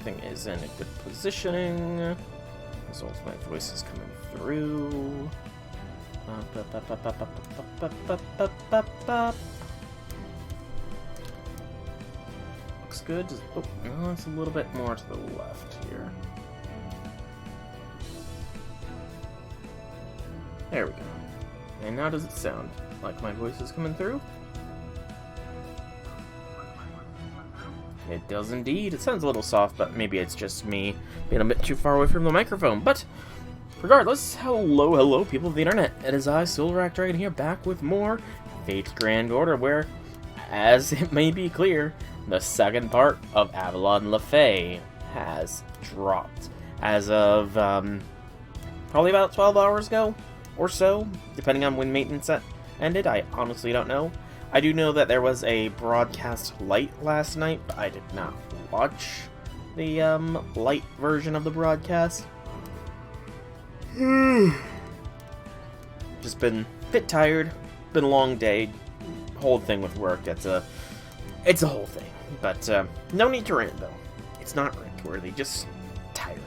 everything is in a good positioning. As well as my voice is coming through. Looks good. Oh, no, it's a little bit more to the left here. There we go. And now does it sound like my voice is coming through? It does indeed. It sounds a little soft, but maybe it's just me being a bit too far away from the microphone. But regardless, hello, people of the internet. It is I, Silverak Dragon, here, back with more Fate's Grand Order, where, as it may be clear, the second part of Avalon Le Fae has dropped. As of, probably about 12 hours ago, or so, depending on when maintenance ended. I honestly don't know. I do know that there was a broadcast light last night, but I did not watch the light version of the broadcast. Just been a bit tired. Been a long day. Whole thing with work. It's a whole thing. But no need to rant though. It's not rant worthy. Just tiring.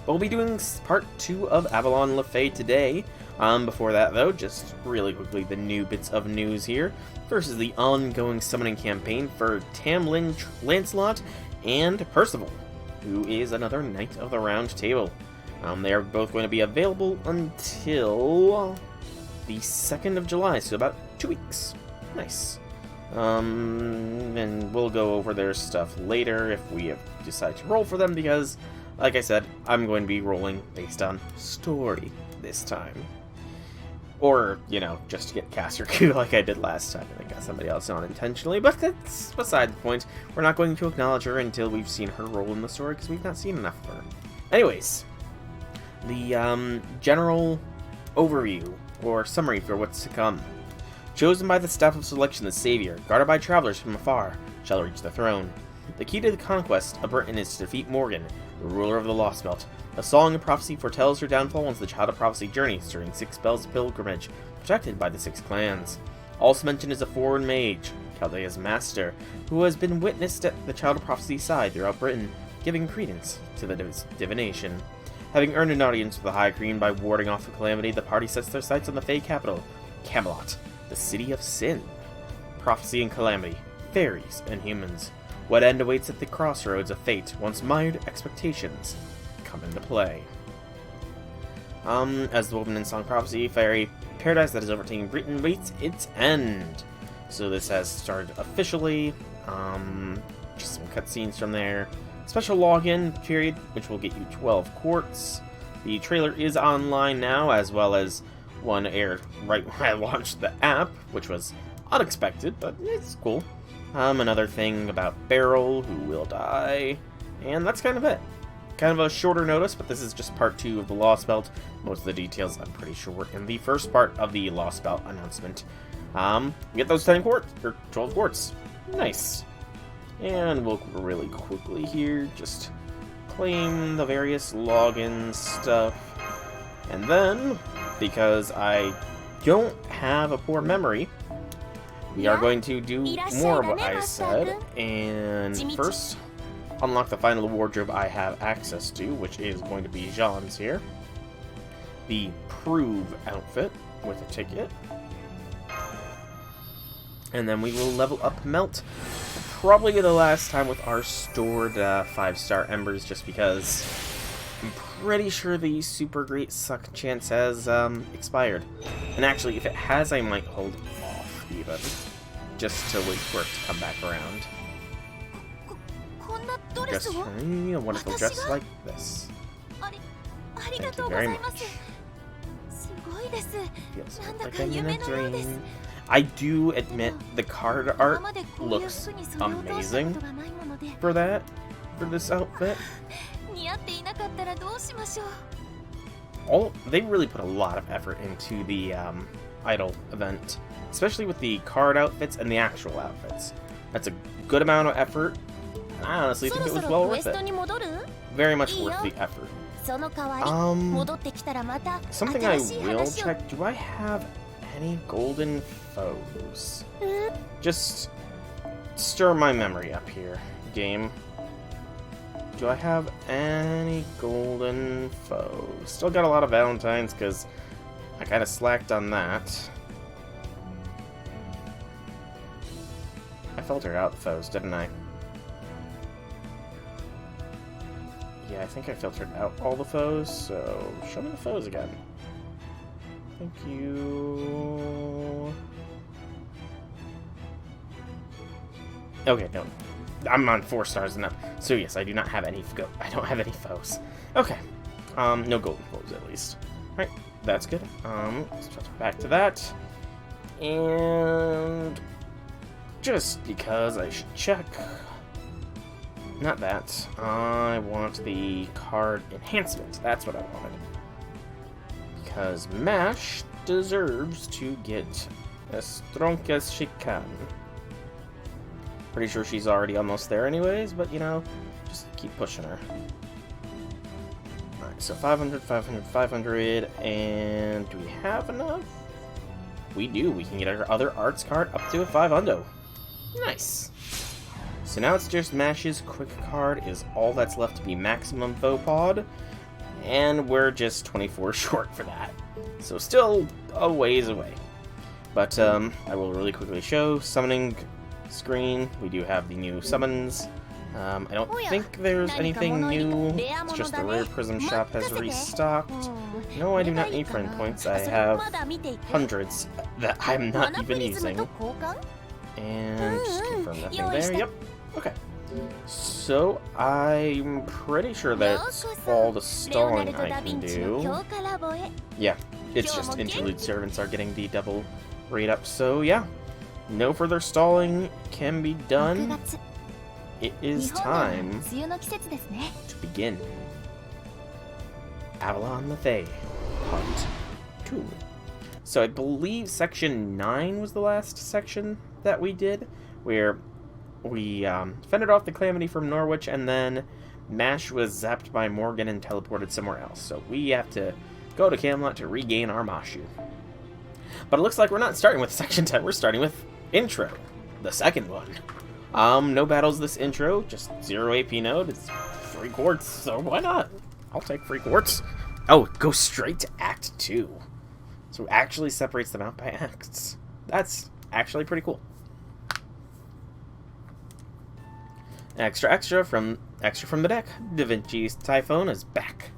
But we'll be doing part 2 of Avalon Le Fae today. Before that, though, just really quickly, the new bits of news here. First is the ongoing summoning campaign for Tamlin, Lancelot, and Percival, who is another Knight of the Round Table. They are both going to be available until the 2nd of July, so about 2 weeks. Nice. And we'll go over their stuff later if we decide to roll for them, because, like I said, I'm going to be rolling based on story this time. Or, you know, just to get caster Q like I did last time and I got somebody else on intentionally, but that's beside the point. We're not going to acknowledge her until we've seen her role in the story, because we've not seen enough of her. Anyways, the general overview, or summary for what's to come. Chosen by the staff of selection, the Savior, guarded by travelers from afar, shall reach the throne. The key to the conquest of Britain is to defeat Morgan, the ruler of the Lostbelt. A song of prophecy foretells her downfall once the Child of Prophecy journeys during 6 bells of pilgrimage, protected by the 6 clans. Also mentioned is a foreign mage, Chaldea's master, who has been witnessed at the Child of Prophecy's side throughout Britain, giving credence to the divination. Having earned an audience with the High Queen by warding off the calamity, the party sets their sights on the Fae capital, Camelot, the city of sin. Prophecy and calamity, fairies and humans. What end awaits at the crossroads of fate once mired expectations come into play. As the woman in Song Prophecy, Faerie Paradise that is overtaking Britain waits its end. So this has started officially. Just some cutscenes from there. Special login period, which will get you 12 quartz. The trailer is online now, as well as one aired right when I launched the app, which was unexpected, but it's cool. Another thing about Beryl, who will die, and that's kind of it. Kind of a shorter notice, but this is just part 2 of the Lostbelt. Most of the details, I'm pretty sure, were in the first part of the Lostbelt announcement. Get those 10 quartz, or 12 quartz. Nice. And we'll really quickly here just claim the various login stuff. And then, because I don't have a poor memory, we are going to do more of what I said, and first, unlock the final wardrobe I have access to, which is going to be Jean's here. The Prove outfit with a ticket. And then we will level up Melt, probably the last time with our stored 5-star embers, just because I'm pretty sure the Super Great Suck chance has expired. And actually, if it has, I might hold off even, just to wait for it to come back around. Just a wonderful dress like this. Thank you very much. Feels like I'm in a dream. I do admit the card art looks amazing for this outfit. They really put a lot of effort into the Idol event, especially with the card outfits and the actual outfits. That's a good amount of effort. I honestly think it was well worth it. Very much worth the effort. Something I will check. Do I have any golden foes? Just stir my memory up here, game. do I have any golden foes? Still got a lot of Valentines because I kind of slacked on that. I filtered out the foes, didn't I? Yeah, I think I filtered out all the foes, so show me the foes again. Thank you. Okay, no. I'm on 4 stars and up. So yes, I do not have any I don't have any foes. Okay. No golden foes at least. Alright, that's good. Let's jump back to that. And just because I should check. Not that. I want the card enhancement. That's what I wanted. Because MASH deserves to get as strong as she can. Pretty sure she's already almost there anyways, but you know, just keep pushing her. Alright, so 500, 500, 500, and do we have enough? We do. We can get our other arts card up to a 500. Nice. So now it's just Mash's quick card is all that's left to be maximum foe pod, and we're just 24 short for that. So still a ways away. But I will really quickly show summoning screen. We do have the new summons. I don't think there's anything new. It's just the rare prism shop has restocked. No, I do not need friend points. I have hundreds that I'm not even using. And just confirm nothing there. Yep. Okay. So I'm pretty sure that's all the stalling I can do. Yeah, it's just interlude servants are getting the double rate up. So yeah, no further stalling can be done. It is time to begin Avalon the Fae, Part 2. So I believe Section 9 was the last section that we did, where we fended off the Calamity from Norwich, and then Mash was zapped by Morgan and teleported somewhere else. So we have to go to Camelot to regain our Mashu. But it looks like we're not starting with Section 10, we're starting with Intro, the second one. No battles this intro, just 0 AP node, it's free quartz, so why not? I'll take free quartz. Oh, it goes straight to Act 2. So it actually separates them out by acts. That's actually pretty cool. Extra from the deck. Da Vinci's Typhon is back.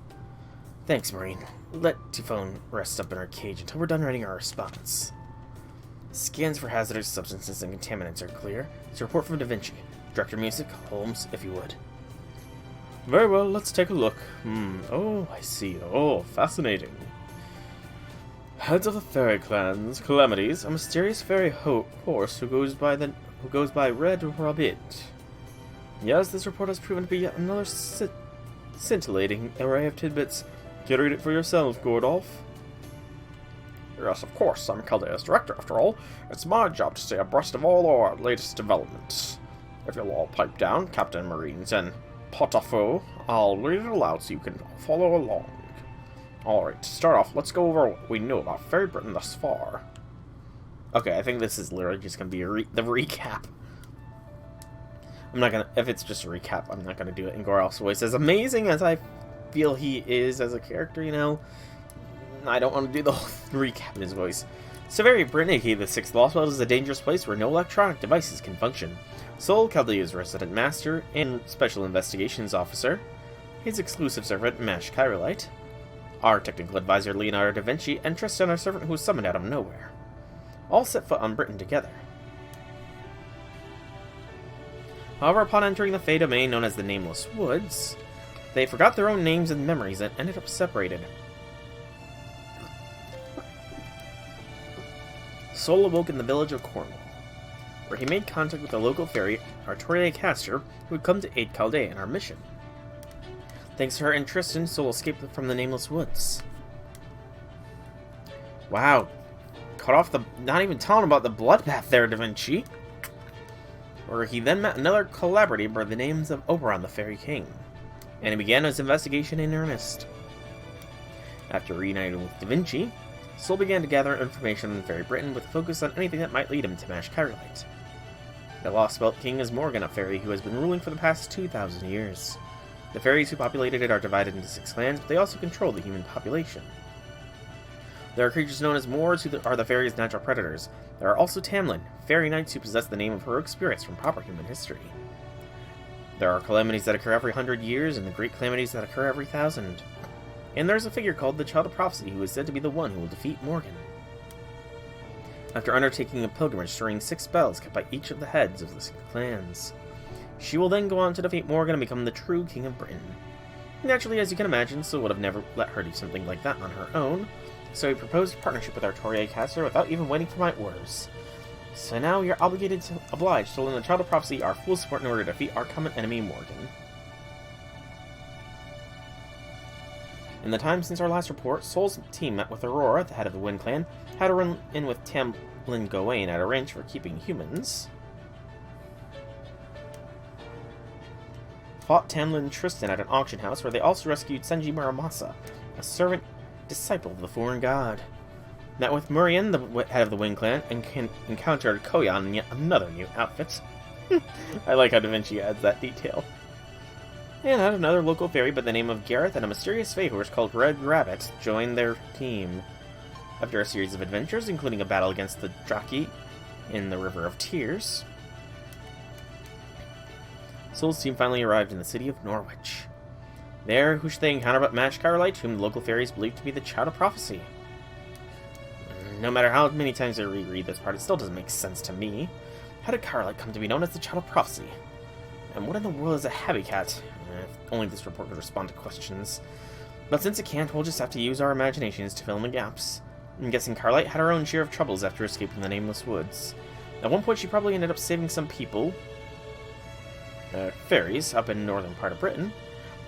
Thanks, Marine. Let Typhon rest up in her cage until we're done writing our response. Scans for hazardous substances and contaminants are clear. It's a report from Da Vinci. Director Music, Holmes, if you would. Very well, let's take a look. Oh, I see. Oh, fascinating. Heads of the fairy clans, Calamities, a mysterious fairy horse who goes by Red Rabbit. Yes, this report has proven to be yet another scintillating array of tidbits. Can you read it for yourself, Gordolf? Yes, of course. I'm Caldea's director, after all. It's my job to stay abreast of all our latest developments. If you'll all pipe down, Captain Marines and Potafo, I'll read it aloud so you can follow along. Alright, to start off, let's go over what we know about Faerie Britain thus far. Okay, I think this is literally just going to be the recap. I'm not going to... If it's just a recap, I'm not going to do it in Goralf's voice. As amazing as I feel he is as a character, you know, I don't want to do the whole recap in his voice. So Faerie Britain, aka the 6th Lostbelt, is a dangerous place where no electronic devices can function. Sol, Chaldea's resident master and special investigations officer, his exclusive servant, Mash Chirolite, our technical advisor, Leonardo da Vinci, and Tristan, our servant who was summoned out of nowhere. All set foot on Britain together. However, upon entering the Fae domain known as the Nameless Woods, they forgot their own names and memories and ended up separated. Sol awoke in the village of Cornwall, where he made contact with the local fairy, Artoria Castor, who had come to aid Chaldea in our mission. Thanks to her and Tristan, Sol escaped from the Nameless Woods. Wow. Cut off the... Not even telling about the bloodbath there, Da Vinci. Where he then met another collaborator by the names of Oberon, the Fairy King. And he began his investigation in earnest. After reuniting with Da Vinci, Sol began to gather information on Faerie Britain with a focus on anything that might lead him to Mash Chirolite. The Lostbelt King is Morgan, a fairy who has been ruling for the past 2,000 years. The fairies who populated it are divided into 6 clans, but they also control the human population. There are creatures known as Moors who are the fairies' natural predators. There are also Tamlin, fairy knights who possess the name of heroic spirits from proper human history. There are calamities that occur every 100 years, and the great calamities that occur every 1,000. And there's a figure called the Child of Prophecy who is said to be the one who will defeat Morgan. After undertaking a pilgrimage during 6 spells kept by each of the heads of the 6 clans, she will then go on to defeat Morgan and become the true King of Britain. Naturally, as you can imagine, Sol would have never let her do something like that on her own, so he proposed a partnership with Artoria Caster without even waiting for my orders. So now we are obliged to lend the Child of Prophecy our full support in order to defeat our common enemy, Morgan. In the time since our last report, Sol's team met with Aurora, the head of the Wind Clan, had a run-in with Tamlin Gawain at a ranch for keeping humans, fought Tamlin Tristan at an auction house, where they also rescued Senji Muramasa, a servant disciple of the foreign god. Met with Murian, the head of the Wind Clan, and encountered Koyan in yet another new outfit. I like how Da Vinci adds that detail. And had another local fairy by the name of Gareth and a mysterious fae horse called Red Rabbit join their team. After a series of adventures, including a battle against the Draki in the River of Tears, Sol's team finally arrived in the city of Norwich. There, who should they encounter but Mash Carolite, whom the local fairies believe to be the Child of Prophecy. No matter how many times I reread this part, it still doesn't make sense to me. How did Carolite come to be known as the Child of Prophecy? And what in the world is a Happy Cat? If only this report could respond to questions. But since it can't, we'll just have to use our imaginations to fill in the gaps. I'm guessing Carolite had her own share of troubles after escaping the Nameless Woods. At one point, she probably ended up saving some people, fairies, up in northern part of Britain,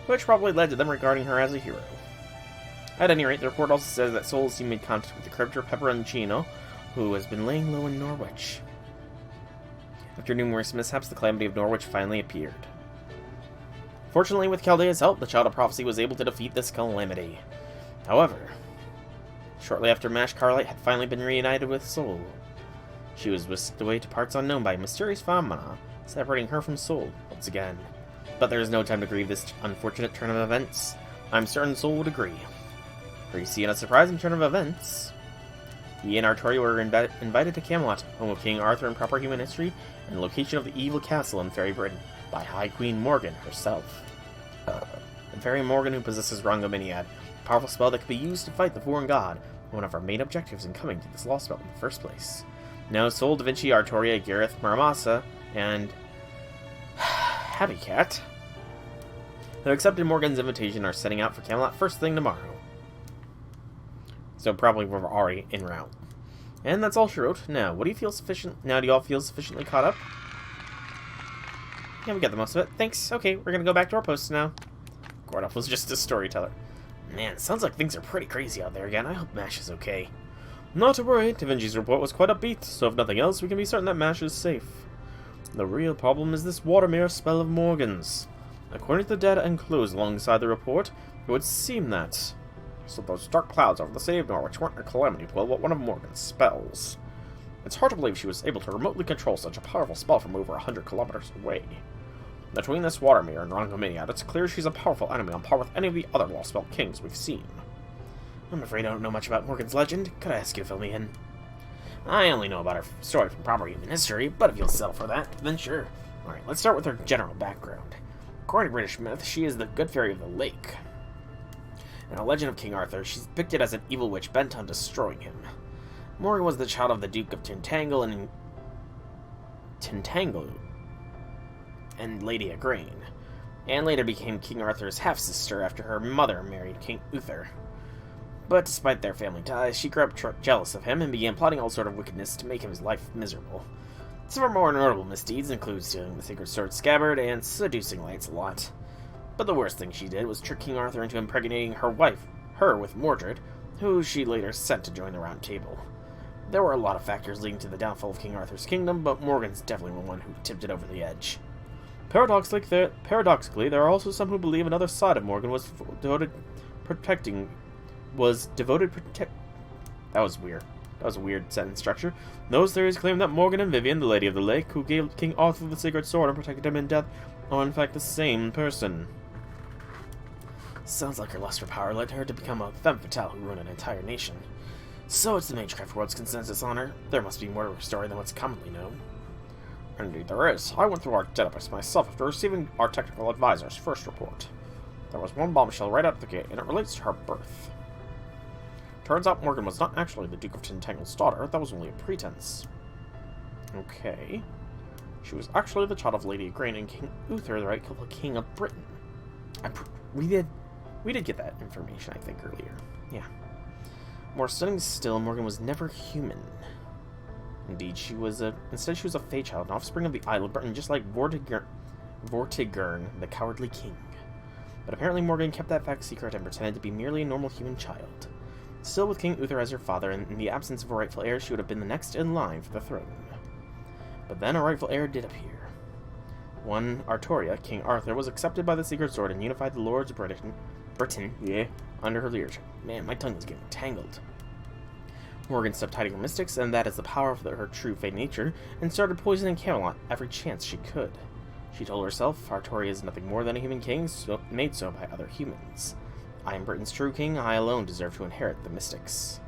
which probably led to them regarding her as a hero. At any rate, the report also says that Sol's team made contact with the creditor Peperoncino, who has been laying low in Norwich. After numerous mishaps, the calamity of Norwich finally appeared. Fortunately, with Chaldea's help, the Child of Prophecy was able to defeat this calamity. However, shortly after Mash Carolite had finally been reunited with Sol, she was whisked away to parts unknown by mysterious phenomena, separating her from Sol once again. But there is no time to grieve this unfortunate turn of events. I'm certain Sol would agree. For you see, in a surprising turn of events, he and Artoria were invited to Camelot, home of King Arthur in proper human history, and the location of the evil castle in Faerie Britain, by High Queen Morgan herself. The Fairy Morgan, who possesses Rangominiad, a powerful spell that could be used to fight the foreign god, one of our main objectives in coming to this Lostbelt in the first place. Now Sol, Da Vinci, Artoria, Gareth, Muramasa, and Happy Cat have accepted Morgan's invitation and are setting out for Camelot first thing tomorrow. So probably we're already en route. And that's all she wrote. Now, do you all feel sufficiently caught up? Yeah, we got the most of it. Thanks. Okay, we're gonna go back to our posts now. Gordoff was just a storyteller. Man, it sounds like things are pretty crazy out there again. I hope Mash is okay. Not to worry, Da Vinci's report was quite upbeat, so if nothing else, we can be certain that Mash is safe. The real problem is this water mirror spell of Morgan's. According to the data enclosed alongside the report, it would seem that so those dark clouds over the city of Norwich weren't a calamity pool, but one of Morgan's spells. It's hard to believe she was able to remotely control such a powerful spell from over 100 kilometers away. Between this water mirror and Rangominiad, it's clear she's a powerful enemy on par with any of the other Lostbelt kings we've seen. I'm afraid I don't know much about Morgan's legend. Could I ask you to fill me in? I only know about her story from proper human history, but if you'll settle for that, then sure. Alright, let's start with her general background. According to British myth, she is the good fairy of the lake. In a legend of King Arthur, she's depicted as an evil witch bent on destroying him. Morgan was the child of the Duke of Tintagel and Lady Igraine, and later became King Arthur's half-sister after her mother married King Uther. But despite their family ties, she grew up jealous of him and began plotting all sort of wickedness to make his life miserable. Some of her more notable misdeeds include stealing the sacred sword scabbard and seducing Lancelot. But the worst thing she did was trick King Arthur into impregnating her with Mordred, who she later sent to join the Round Table. There were a lot of factors leading to the downfall of King Arthur's kingdom, but Morgan's definitely the one who tipped it over the edge. Paradoxically, there are also some who believe another side of Morgan was devoted protecting. That was weird. That was a weird sentence structure. Those theories claim that Morgan and Vivian, the Lady of the Lake, who gave King Arthur the sacred sword and protected him in death, are in fact the same person. Sounds like her lust for power led her to become a femme fatale who ruined an entire nation. So it's the Magecraft world's consensus on her. There must be more to her story than what's commonly known. Indeed there is. I went through our database myself after receiving our technical advisor's first report. There was one bombshell right out of the gate, and it relates to her birth. Turns out Morgan was not actually the Duke of Tintangle's daughter. That was only a pretense. Okay. She was actually the child of Lady Igraine and King Uther, the rightful King of Britain. We did get that information, I think, earlier. Yeah. More stunning still, Morgan was never human. Indeed, instead she was a Fae child, an offspring of the Isle of Britain, just like Vortigern, the cowardly king. But apparently Morgan kept that fact secret and pretended to be merely a normal human child. Still, with King Uther as her father, and in the absence of a rightful heir, she would have been the next in line for the throne. But then a rightful heir did appear. One Artoria, King Arthur, was accepted by the Secret Sword and unified the Lords of Britain, under her leadership. Man, my tongue is getting tangled. Morgan stopped hiding her mystics, and that is the power of her true Fae nature, and started poisoning Camelot every chance she could. She told herself, Artoria is nothing more than a human king, made so by other humans. I am Britain's true king, I alone deserve to inherit the mystics.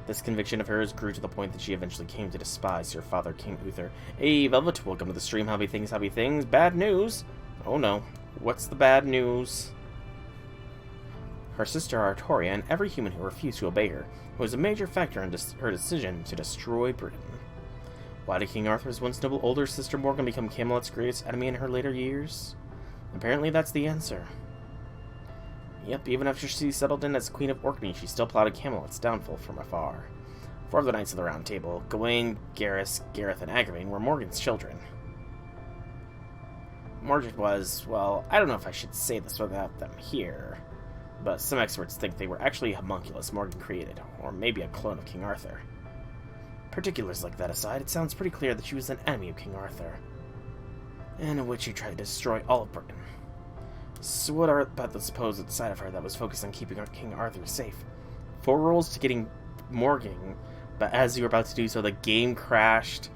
This conviction of hers grew to the point that she eventually came to despise her father, King Uther. Hey, Velvet, welcome to the stream, happy things. Bad news! Oh no, what's the bad news? Her sister Artoria, and every human who refused to obey her, was a major factor in her decision to destroy Britain. Why did King Arthur's once noble older sister Morgan become Camelot's greatest enemy in her later years? Apparently that's the answer. Yep, even after she settled in as Queen of Orkney, she still plotted Camelot's downfall from afar. Four of the Knights of the Round Table, Gawain, Gareth, and Agravain, were Morgan's children. Morgan was, well, I don't know if I should say this without them here, but some experts think they were actually a homunculus Morgan created, or maybe a clone of King Arthur. Particulars like that aside, it sounds pretty clear that she was an enemy of King Arthur, and a witch who tried to destroy all of Britain. So what about the supposed side of her that was focused on keeping King Arthur safe? 4 rolls to getting Morgan, but as you were about to do so, the game crashed.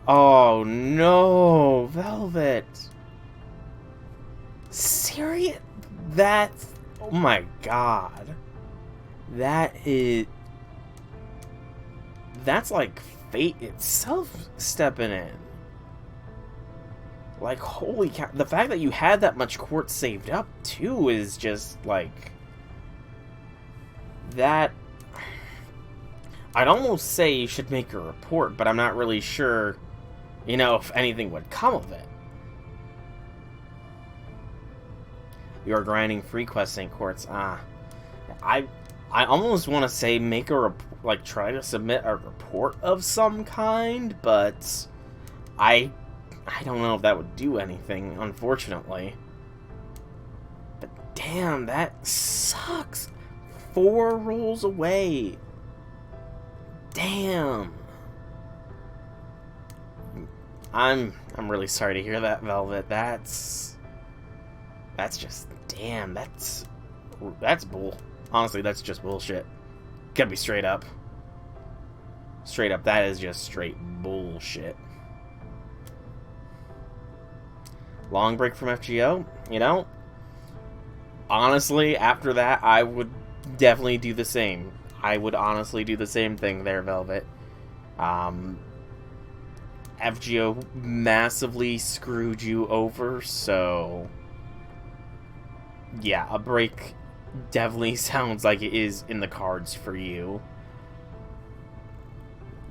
Oh no, Velvet! Serious? That's... oh my god. That's like fate itself stepping in. Like, holy cow. The fact that you had that much quartz saved up, too, is just, like... that... I'd almost say you should make a report, but I'm not really sure, you know, if anything would come of it. You're grinding free quests ain't quartz. I almost want to say make a try to submit a report of some kind, but I don't know if that would do anything, unfortunately. But damn, that sucks. 4 rolls away. Damn. I'm really sorry to hear that, Velvet. That's just, damn, that's bull. Honestly, that's just bullshit. Gotta be straight up. Straight up, that is just straight bullshit. Long break from FGO, you know? Honestly, after that, I would definitely do the same. I would honestly do the same thing there, Velvet. FGO massively screwed you over, so... yeah, a break definitely sounds like it is in the cards for you.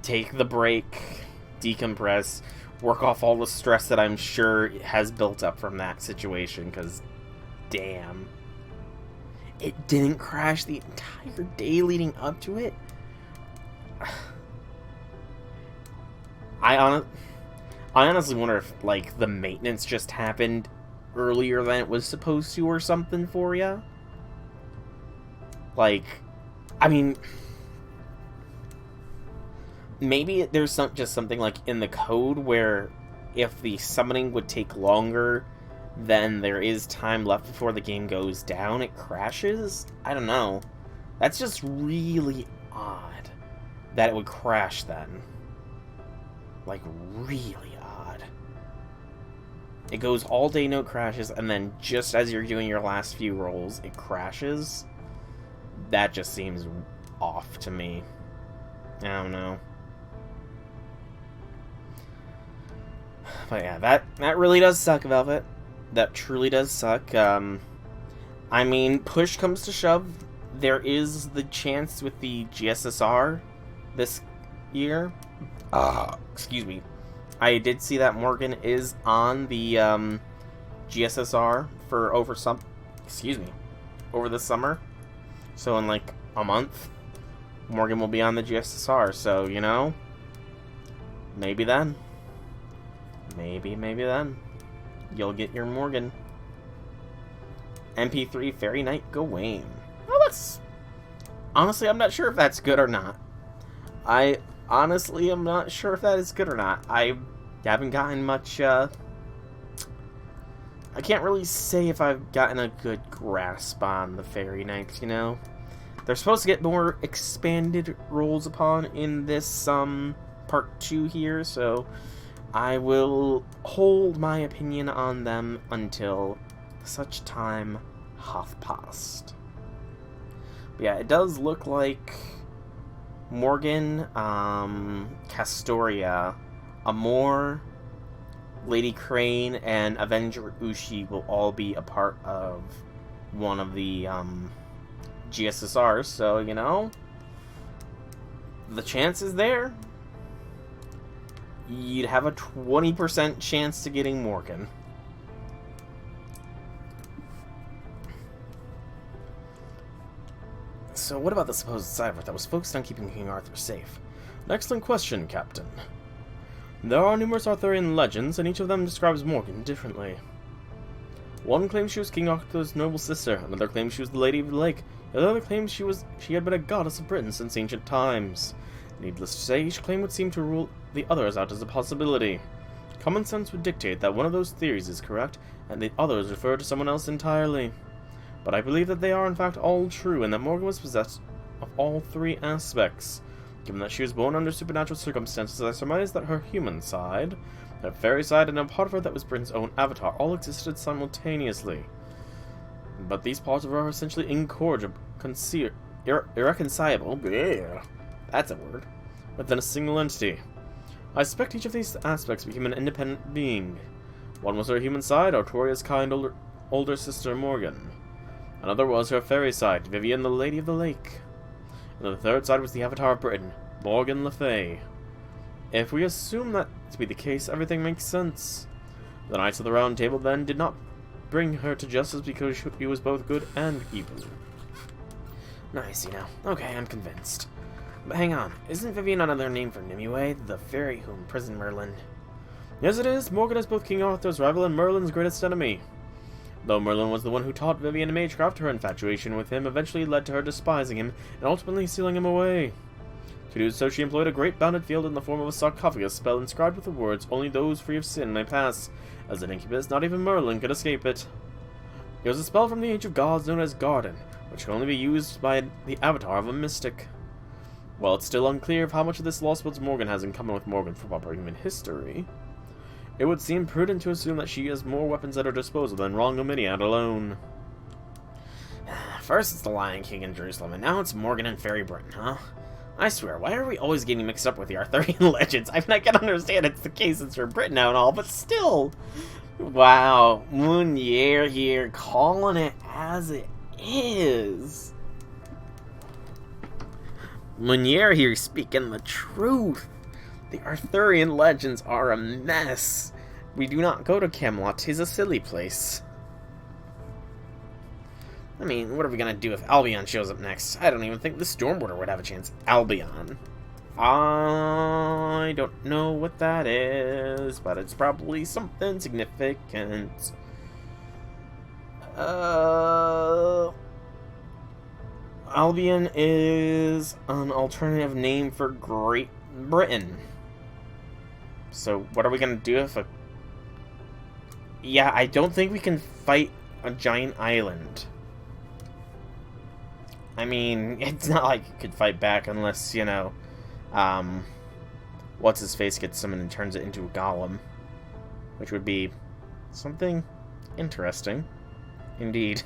Take the break, decompress, work off all the stress that I'm sure has built up from that situation, because damn. It didn't crash the entire day leading up to it? I honestly wonder if, like, the maintenance just happened earlier than it was supposed to or something for you. Like, I mean, maybe there's just something like in the code where if the summoning would take longer than there is time left before the game goes down, it crashes? I don't know. That's just really odd that it would crash then. Like, really odd. it goes all day, no crashes, and then just as you're doing your last few rolls, it crashes. That just seems off to me. I don't know. But yeah, that really does suck, Velvet. That truly does suck. I mean, push comes to shove, there is the chance with the GSSR this year. Excuse me. I did see that Morgan is on the GSSR for over the summer. So in like a month, Morgan will be on the GSSR. So, you know, maybe then. Maybe then. You'll get your Morgan. MP3 Fairy Knight Gawain. Well, that's... Honestly, I'm not sure if that's good or not. I honestly am not sure if that is good or not. I haven't gotten much, I can't really say if I've gotten a good grasp on the Fairy Knights, you know? They're supposed to get more expanded roles upon in this, part 2 here, so I will hold my opinion on them until such time hath passed. But yeah, it does look like Morgan, Castoria, Amor, Lady Crane, and Avenger Ushi will all be a part of one of the GSSRs, so, you know, the chance is there. You'd have a 20% chance to getting Morgan. So what about the supposed cyber that was focused on keeping King Arthur safe? An excellent question, Captain. There are numerous Arthurian legends, and each of them describes Morgan differently. One claims she was King Arthur's noble sister, another claims she was the Lady of the Lake, and another claims she had been a goddess of Britain since ancient times. Needless to say, each claim would seem to rule the others out as a possibility. Common sense would dictate that one of those theories is correct, and the others refer to someone else entirely. But I believe that they are in fact all true, and that Morgan was possessed of all three aspects. Given that she was born under supernatural circumstances, I surmise that her human side, her fairy side, and a part of her that was Britain's own avatar all existed simultaneously. But these parts of her are essentially irreconcilable, that's a word, within a single entity. I suspect each of these aspects became an independent being. One was her human side, Artoria's kind older sister Morgan. Another was her fairy side, Vivian, the Lady of the Lake. And the third side was the Avatar of Britain, Morgan Le Fay. If we assume that to be the case, everything makes sense. The Knights of the Round Table then did not bring her to justice because she was both good and evil. Nice, you know. Okay, I'm convinced. But hang on, isn't Vivian another name for Nimue, the fairy who imprisoned Merlin? Yes, it is. Morgan is both King Arthur's rival and Merlin's greatest enemy. Though Merlin was the one who taught Vivian magecraft, her infatuation with him eventually led to her despising him and ultimately sealing him away. To do so, she employed a great bounded field in the form of a sarcophagus spell inscribed with the words, "Only those free of sin may pass." As an incubus, not even Merlin could escape it. It was a spell from the Age of Gods known as Garden, which can only be used by the avatar of a mystic. While it's still unclear of how much of this Lostbelt Morgan has in common with Morgan from proper human history, it would seem prudent to assume that she has more weapons at her disposal than Rongominiad alone. First it's the Lion King in Jerusalem, and now it's Morgan and Faerie Britain, huh? I swear, why are we always getting mixed up with the Arthurian legends? I mean, I can understand it's the case since we're Britain now and all, but still! Wow, Munier here, calling it as it is. Munier here speaking the truth. The Arthurian legends are a mess. We do not go to Camelot. 'Tis a silly place. I mean, what are we gonna do if Albion shows up next? I don't even think the Stormborder would have a chance. Albion. I don't know what that is, but it's probably something significant. Albion is an alternative name for Great Britain. So, what are we gonna do if Yeah, I don't think we can fight a giant island. I mean, it's not like you could fight back unless, you know, what's-his-face gets summoned and turns it into a golem. Which would be Something interesting. Indeed.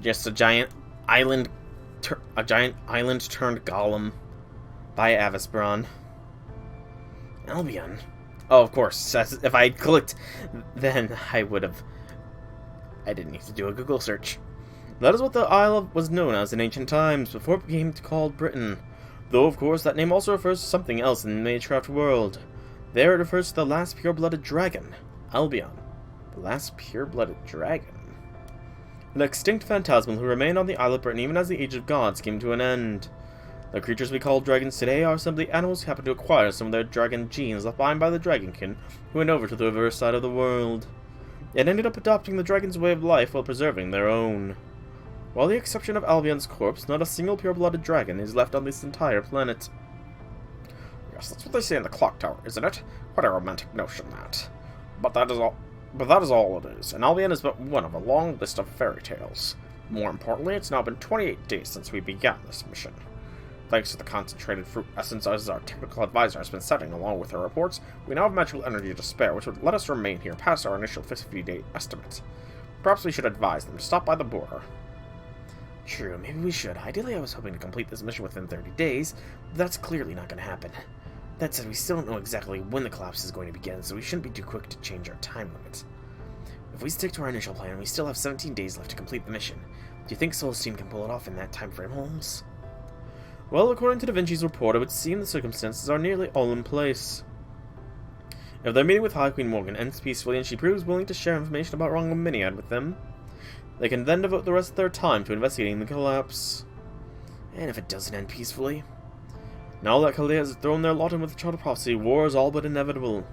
Just a giant island turned golem by Avasbron. Albion. Oh, of course. If I had clicked, then I would have. I didn't need to do a Google search. That is what the Isle was known as in ancient times, before it became called Britain. Though, of course, that name also refers to something else in the Magecraft world. There it refers to the last pure-blooded dragon, Albion. The last pure-blooded dragon. An extinct phantasmal who remained on the Isle of Britain even as the Age of Gods came to an end. The creatures we call dragons today are simply animals who happen to acquire some of their dragon genes left behind by the dragonkin who went over to the reverse side of the world, and ended up adopting the dragon's way of life while preserving their own. While the exception of Albion's corpse, not a single pure-blooded dragon is left on this entire planet. Yes, that's what they say in the clock tower, isn't it? What a romantic notion, that. But that is all it is, and Albion is but one of a long list of fairy tales. More importantly, it's now been 28 days since we began this mission. Thanks to the concentrated fruit essence as our technical advisor has been setting along with her reports, we now have magical energy to spare, which would let us remain here past our initial 50-day estimate. Perhaps we should advise them to stop by the border. True, maybe we should. Ideally, I was hoping to complete this mission within 30 days, but that's clearly not going to happen. That said, we still don't know exactly when the collapse is going to begin, so we shouldn't be too quick to change our time limit. If we stick to our initial plan, we still have 17 days left to complete the mission. Do you think Solstein can pull it off in that time frame, Holmes? Well, according to Da Vinci's report, it would seem the circumstances are nearly all in place. If their meeting with High Queen Morgan ends peacefully and she proves willing to share information about Rongominiad with them, they can then devote the rest of their time to investigating the collapse. And if it doesn't end peacefully? Now that Chaldea has thrown their lot in with the Child of Prophecy, war is all but inevitable.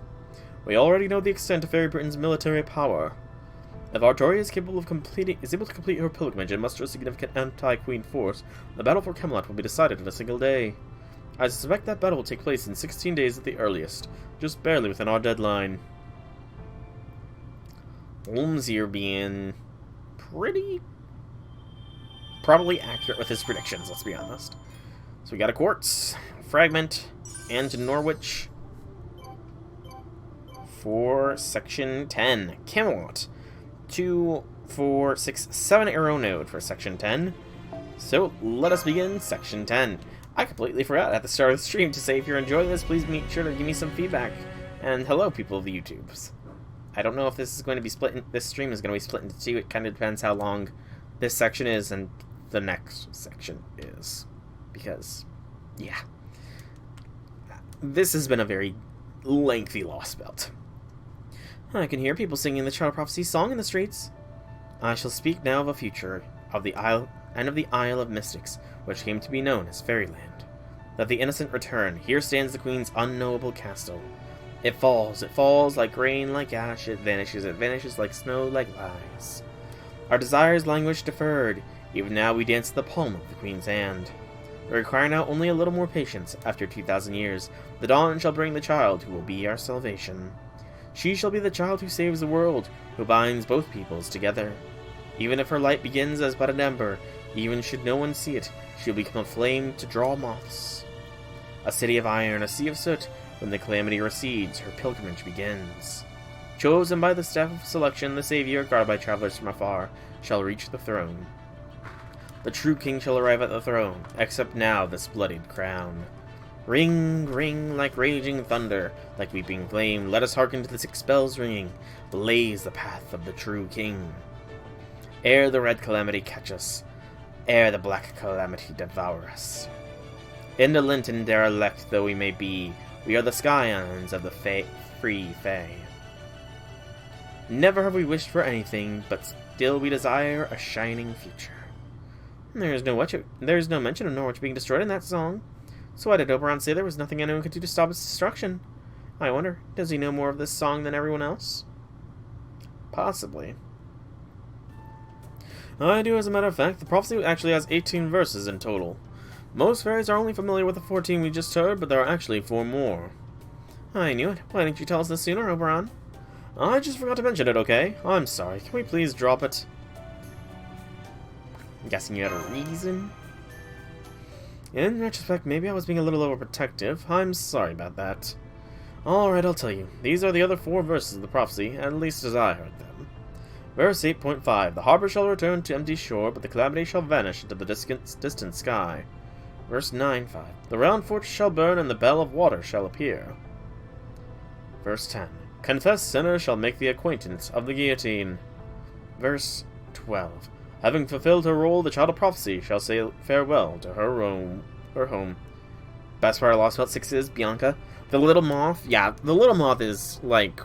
We already know the extent of Faerie Britain's military power. If Artoria is able to complete her pilgrimage and muster a significant anti-Queen force, the battle for Camelot will be decided in a single day. I suspect that battle will take place in 16 days at the earliest, just barely within our deadline. Holmes here being probably accurate with his predictions, let's be honest. So we got a quartz, a fragment, and Norwich for section 10. Camelot. 2, 4, 6, 7 arrow node for section 10. So let us begin section 10. I completely forgot at the start of the stream to say if you're enjoying this, please make sure to give me some feedback. And hello, people of the YouTubes. I don't know if this is going to be split. This stream is going to be split into two. It kind of depends how long this section is and the next section is, because yeah, this has been a very lengthy Lostbelt. I can hear people singing the Child of Prophecy song in the streets. I shall speak now of a future of the Isle and of the Isle of Mystics, which came to be known as Fairyland. That the innocent return. Here stands the Queen's unknowable castle. It falls like rain, like ash. It vanishes like snow, like lies. Our desires languish deferred. Even now we dance at the palm of the Queen's hand. We require now only a little more patience. After 2,000 years, the dawn shall bring the child who will be our salvation. She shall be the child who saves the world, who binds both peoples together. Even if her light begins as but an ember, even should no one see it, she'll become a flame to draw moths. A city of iron, a sea of soot, when the calamity recedes, her pilgrimage begins. Chosen by the staff of selection, the Savior, guarded by travelers from afar, shall reach the throne. The true king shall arrive at the throne, accept now this bloodied crown. Ring, ring, like raging thunder, like weeping flame, let us hearken to the 6 bells ringing, blaze the path of the true king. Ere the red calamity catch us, ere the black calamity devour us. Indolent and derelict though we may be, we are the scions of the free Fae. Never have we wished for anything, but still we desire a shining future. There is no mention of Norwich being destroyed in that song. So why did Oberon say there was nothing anyone could do to stop its destruction? I wonder, does he know more of this song than everyone else? Possibly. I do, as a matter of fact. The prophecy actually has 18 verses in total. Most fairies are only familiar with the 14 we just heard, but there are actually 4 more. I knew it. Why didn't you tell us this sooner, Oberon? I just forgot to mention it, okay? I'm sorry. Can we please drop it? I'm guessing you had a reason? In retrospect, maybe I was being a little overprotective. I'm sorry about that. Alright, I'll tell you. These are the other 4 verses of the prophecy, at least as I heard them. Verse 8.5. The harbor shall return to empty shore, but the calamity shall vanish into the distant sky. Verse 9.5. The round fortress shall burn, and the bell of water shall appear. Verse 10. Confessed sinners shall make the acquaintance of the guillotine. Verse 12. Having fulfilled her role, the child of prophecy shall say farewell to her home. Best part of Lostbelt 6 is Bianca. The little moth, yeah, the little moth is, like...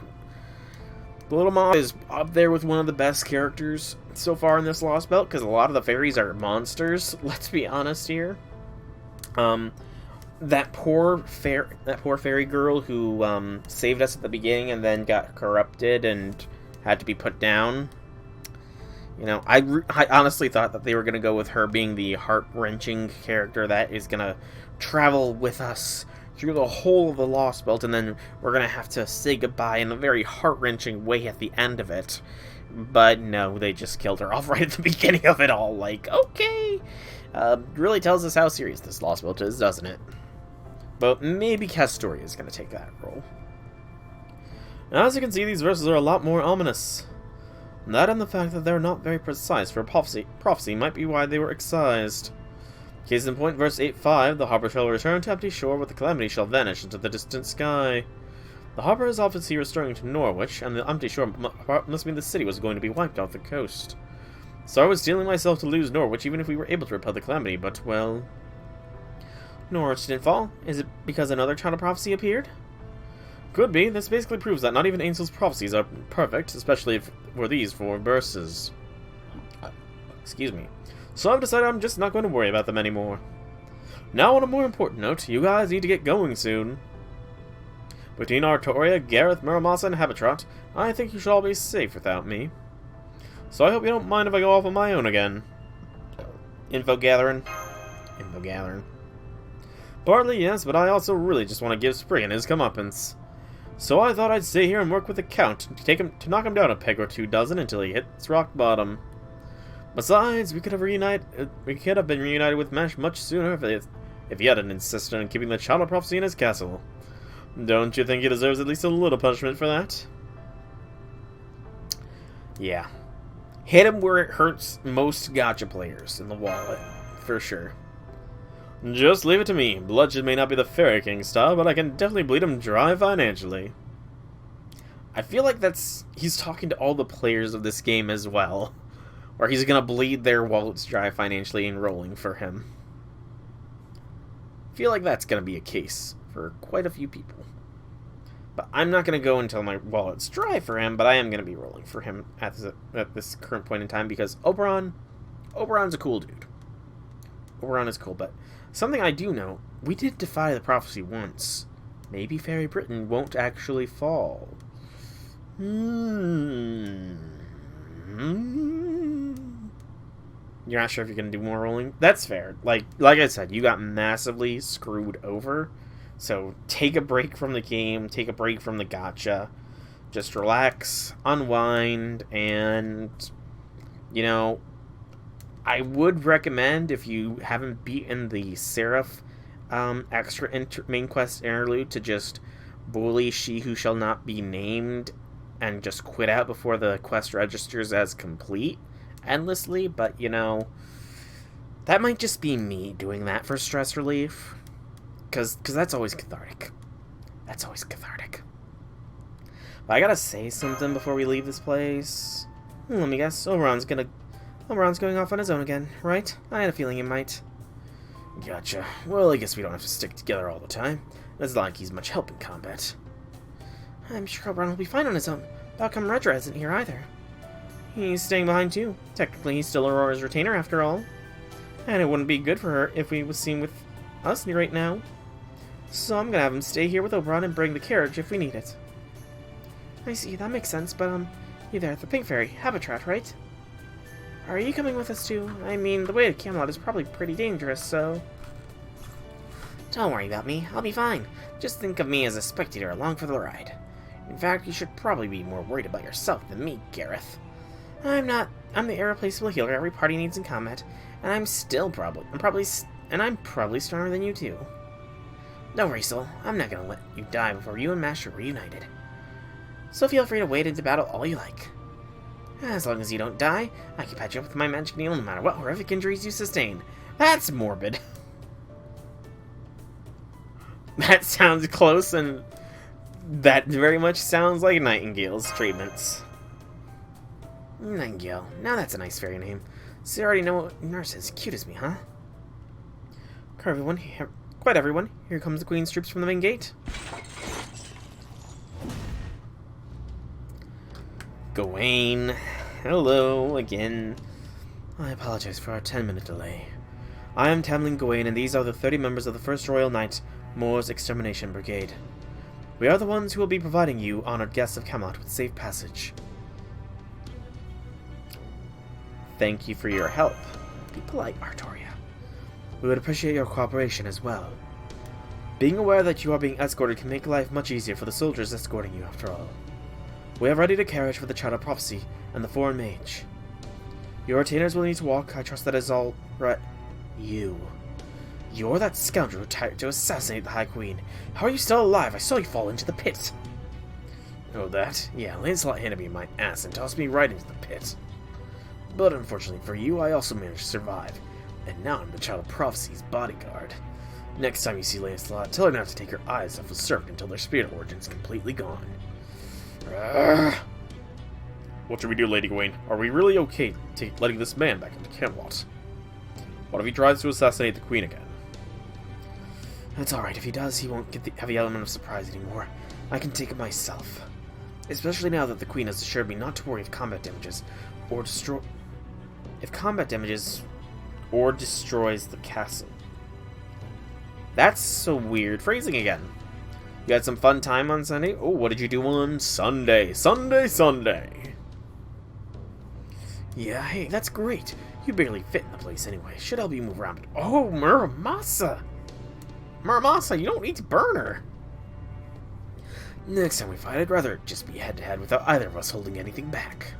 The little moth is up there with one of the best characters so far in this Lostbelt, because a lot of the fairies are monsters, let's be honest here. That poor fairy girl who saved us at the beginning and then got corrupted and had to be put down. You know, I honestly thought that they were going to go with her being the heart-wrenching character that is going to travel with us through the whole of the Lostbelt, and then we're going to have to say goodbye in a very heart-wrenching way at the end of it. But no, they just killed her off right at the beginning of it all. Like, okay. Really tells us how serious this Lostbelt is, doesn't it? But maybe Castoria is going to take that role. Now, as you can see, these verses are a lot more ominous. That and the fact that they're not very precise for prophecy might be why they were excised. Case in point, verse 8.5, the harbor shall return to empty shore, but the calamity shall vanish into the distant sky. The harbor is obviously restoring to Norwich, and the empty shore must mean the city was going to be wiped off the coast. So I was steeling myself to lose Norwich, even if we were able to repel the calamity, but, well... Norwich didn't fall. Is it because another child of prophecy appeared? Could be. This basically proves that not even Ainsley's prophecies are perfect, especially for these 4 verses. Excuse me. So I've decided I'm just not going to worry about them anymore. Now on a more important note, you guys need to get going soon. Between Artoria, Gareth, Muramasa, and Habitat, I think you should all be safe without me. So I hope you don't mind if I go off on my own again. Info gathering. Partly, yes, but I also really just want to give Spriggan his comeuppance. So I thought I'd stay here and work with the Count to knock him down a peg or 2 dozen until he hits rock bottom. Besides, we could have been reunited with Mash much sooner if he hadn't insisted on keeping the child of prophecy in his castle. Don't you think he deserves at least a little punishment for that? Yeah. Hit him where it hurts most gacha players, in the wallet, for sure. Just leave it to me. Bloodshed may not be the Fairy King style, but I can definitely bleed him dry financially. I feel like he's talking to all the players of this game as well. Or he's gonna bleed their wallets dry financially and rolling for him. I feel like that's gonna be a case for quite a few people. But I'm not gonna go until my wallet's dry for him, but I am gonna be rolling for him at this current point in time because Oberon's a cool dude. Oberon is cool, but something I do know, we did defy the prophecy once. Maybe Faerie Britain won't actually fall. You're not sure if you're going to do more rolling? That's fair. Like I said, you got massively screwed over. So take a break from the game, take a break from the gacha. Just relax, unwind, and, you know, I would recommend, if you haven't beaten the Seraph extra main quest interlude, to just bully She Who Shall Not Be Named and just quit out before the quest registers as complete endlessly. But, you know, that might just be me doing that for stress relief, because that's always cathartic. That's always cathartic. But I gotta say something before we leave this place. Let me guess, Oberon's going off on his own again, right? I had a feeling he might. Gotcha. Well, I guess we don't have to stick together all the time. It's not like he's much help in combat. I'm sure Oberon will be fine on his own. How come Redra isn't here either? He's staying behind too. Technically, he's still Aurora's retainer after all. And it wouldn't be good for her if he was seen with us right now. So I'm gonna have him stay here with Oberon and bring the carriage if we need it. I see, that makes sense, but you're there at the Pink Fairy Habitat, right? Are you coming with us too? I mean, the way to Camelot is probably pretty dangerous, so... Don't worry about me, I'll be fine. Just think of me as a spectator along for the ride. In fact, you should probably be more worried about yourself than me, Gareth. I'm not. I'm the irreplaceable healer every party needs in combat, and I'm probably stronger than you too. Don't worry, Soul. I'm not gonna let you die before you and Master are reunited. So feel free to wade into battle all you like. As long as you don't die, I can patch you up with my magic needle no matter what horrific injuries you sustain. That's morbid. That sounds close, and that very much sounds like Nightingale's treatments. Nightingale. Now that's a nice fairy name. So you already know what nurse is. Cute as me, huh? Quite everyone. Here comes the Queen's troops from the main gate. Gawain. Hello again. I apologize for our 10-minute delay. I am Tamlin Gawain, and these are the 30 members of the 1st Royal Knight Moor's Extermination Brigade. We are the ones who will be providing you, honored guests of Camelot, with safe passage. Thank you for your help. Be polite, Artoria. We would appreciate your cooperation as well. Being aware that you are being escorted can make life much easier for the soldiers escorting you, after all. We have readied a carriage for the Child of Prophecy and the Foreign Mage. Your retainers will need to walk. I trust that is all right. You're that scoundrel who tried to assassinate the High Queen. How are you still alive? I saw you fall into the pit. Oh, that? Yeah, Lancelot handed me my ass and tossed me right into the pit. But unfortunately for you, I also managed to survive. And now I'm the Child of Prophecy's bodyguard. Next time you see Lancelot, tell her not to take her eyes off the servant until their spirit origin is completely gone. What should we do, Lady Gawain? Are we really okay letting this man back into Camelot? What if he tries to assassinate the Queen again? That's alright. If he does, he won't get the heavy element of surprise anymore. I can take it myself. Especially now that the Queen has assured me not to worry if combat damages or destroys the castle. That's so weird. Phrasing again. You had some fun time on Sunday? Oh, what did you do on Sunday? Sunday! Yeah, hey, that's great. You barely fit in the place anyway. Should help you move around. Oh, Muramasa! Muramasa, you don't need to burn her! Next time we fight, I'd rather just be head-to-head without either of us holding anything back.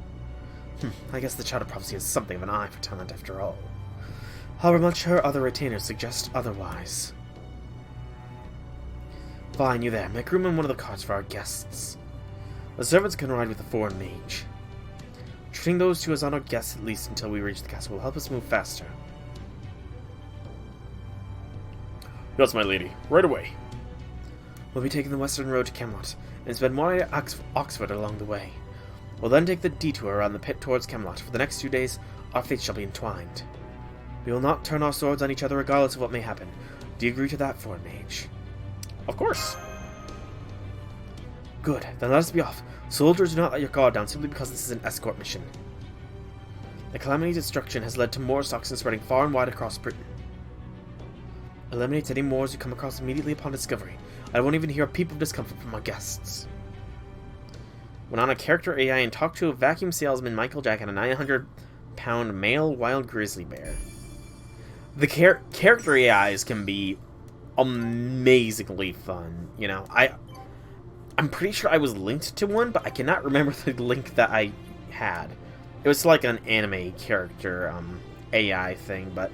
I guess the Child of Prophecy has something of an eye for talent after all. However much her other retainers suggest otherwise. Fine, you there. Make room in one of the carts for our guests. The servants can ride with the Foreign Mage. Treating those two as honored guests at least until we reach the castle will help us move faster. Yes, my lady. Right away. We'll be taking the western road to Camelot, and spend one night at Oxford along the way. We'll then take the detour around the pit towards Camelot. For the next 2 days, our fates shall be entwined. We will not turn our swords on each other regardless of what may happen. Do you agree to that, Foreign Mage? Of course. Good, then let us be off. Soldiers, do not let your guard down simply because this is an escort mission. The Calamity destruction has led to Moor's toxins spreading far and wide across Britain. Eliminate any Moors you come across immediately upon discovery. I won't even hear a peep of discomfort from our guests. Went on a character AI and talked to a vacuum salesman Michael Jack and a 900-pound male wild grizzly bear. The character AIs can be amazingly fun. You know, I'm pretty sure I was linked to one, but I cannot remember the link that I had. It was like an anime character AI thing, but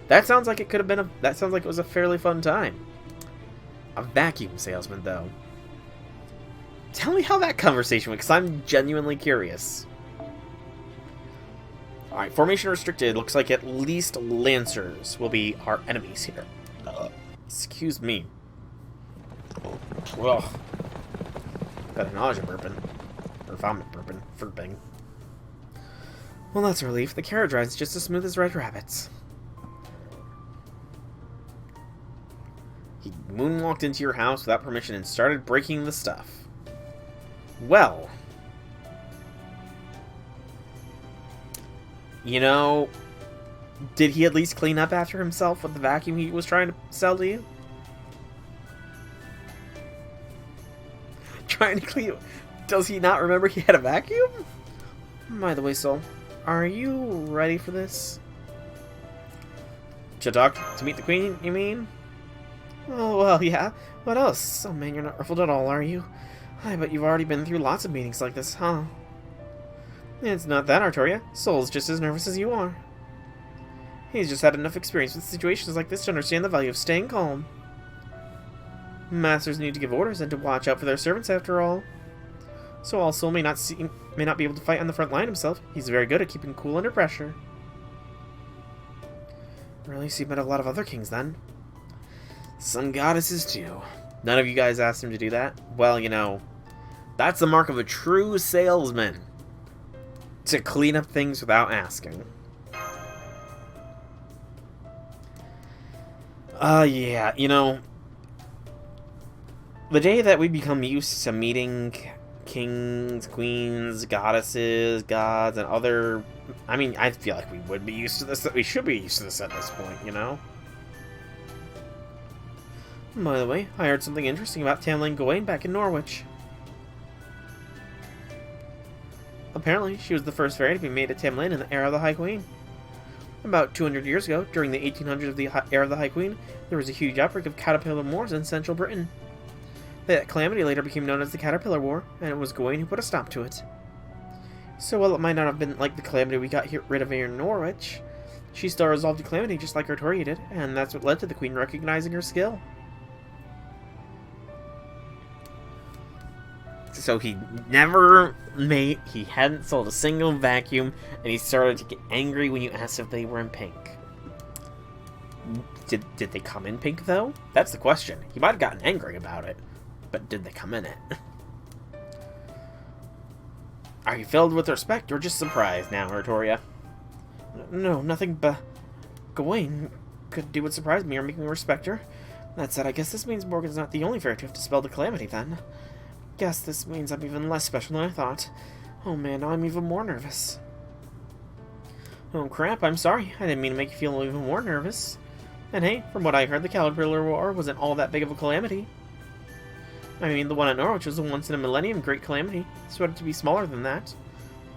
that sounds like it could have been that sounds like it was a fairly fun time. A vacuum salesman, though. Tell me how that conversation went, because I'm genuinely curious. Alright, formation restricted. Looks like at least Lancers will be our enemies here. Excuse me. Ugh. Got a nausea burping. Or vomit burping. Well, that's a relief. The carriage ride's just as smooth as Red Rabbit's. He moonwalked into your house without permission and started breaking the stuff. Well, you know, did he at least clean up after himself with the vacuum he was trying to sell to you? Trying to clean... Does he not remember he had a vacuum? By the way, Soul, are you ready for this? To meet the Queen, you mean? Oh, well, yeah. What else? Oh, man, you're not ruffled at all, are you? I bet you've already been through lots of meetings like this, huh? It's not that, Artoria. Soul's just as nervous as you are. He's just had enough experience with situations like this to understand the value of staying calm. Masters need to give orders and to watch out for their servants after all. So also may not be able to fight on the front line himself. He's very good at keeping cool under pressure. Really, so you met a lot of other kings then? Some goddesses too. None of you guys asked him to do that? Well, you know, that's the mark of a true salesman. To clean up things without asking. Yeah, you know, the day that we become used to meeting kings, queens, goddesses, gods, and other... I mean, I feel like we would be used to this. We should be used to this at this point, you know? By the way, I heard something interesting about Tamlin Gawain back in Norwich. Apparently, she was the first fairy to be made at Tamlin in the era of the High Queen. About 200 years ago, during the 1800s of the era of the High Queen, there was a huge outbreak of caterpillar wars in central Britain. That calamity later became known as the Caterpillar War, and it was Gawain who put a stop to it. So while it might not have been like the calamity we got rid of here in Norwich, she still resolved the calamity just like Artoria did, and that's what led to the Queen recognizing her skill. So he hadn't sold a single vacuum, and he started to get angry when you asked if they were in pink. Did they come in pink, though? That's the question. He might have gotten angry about it, but did they come in it? Are you filled with respect, or just surprised now, Artoria? No, nothing but... Gawain could do what surprised me or make me respect her. That said, I guess this means Morgan's not the only fairy to have dispelled the calamity, then. Guess this means I'm even less special than I thought. Oh man, now I'm even more nervous. Oh crap, I'm sorry. I didn't mean to make you feel even more nervous. And hey, from what I heard, the Caterpillar War wasn't all that big of a calamity. I mean, the one at Norwich was a once-in-a-millennium great calamity. So it had to be smaller than that.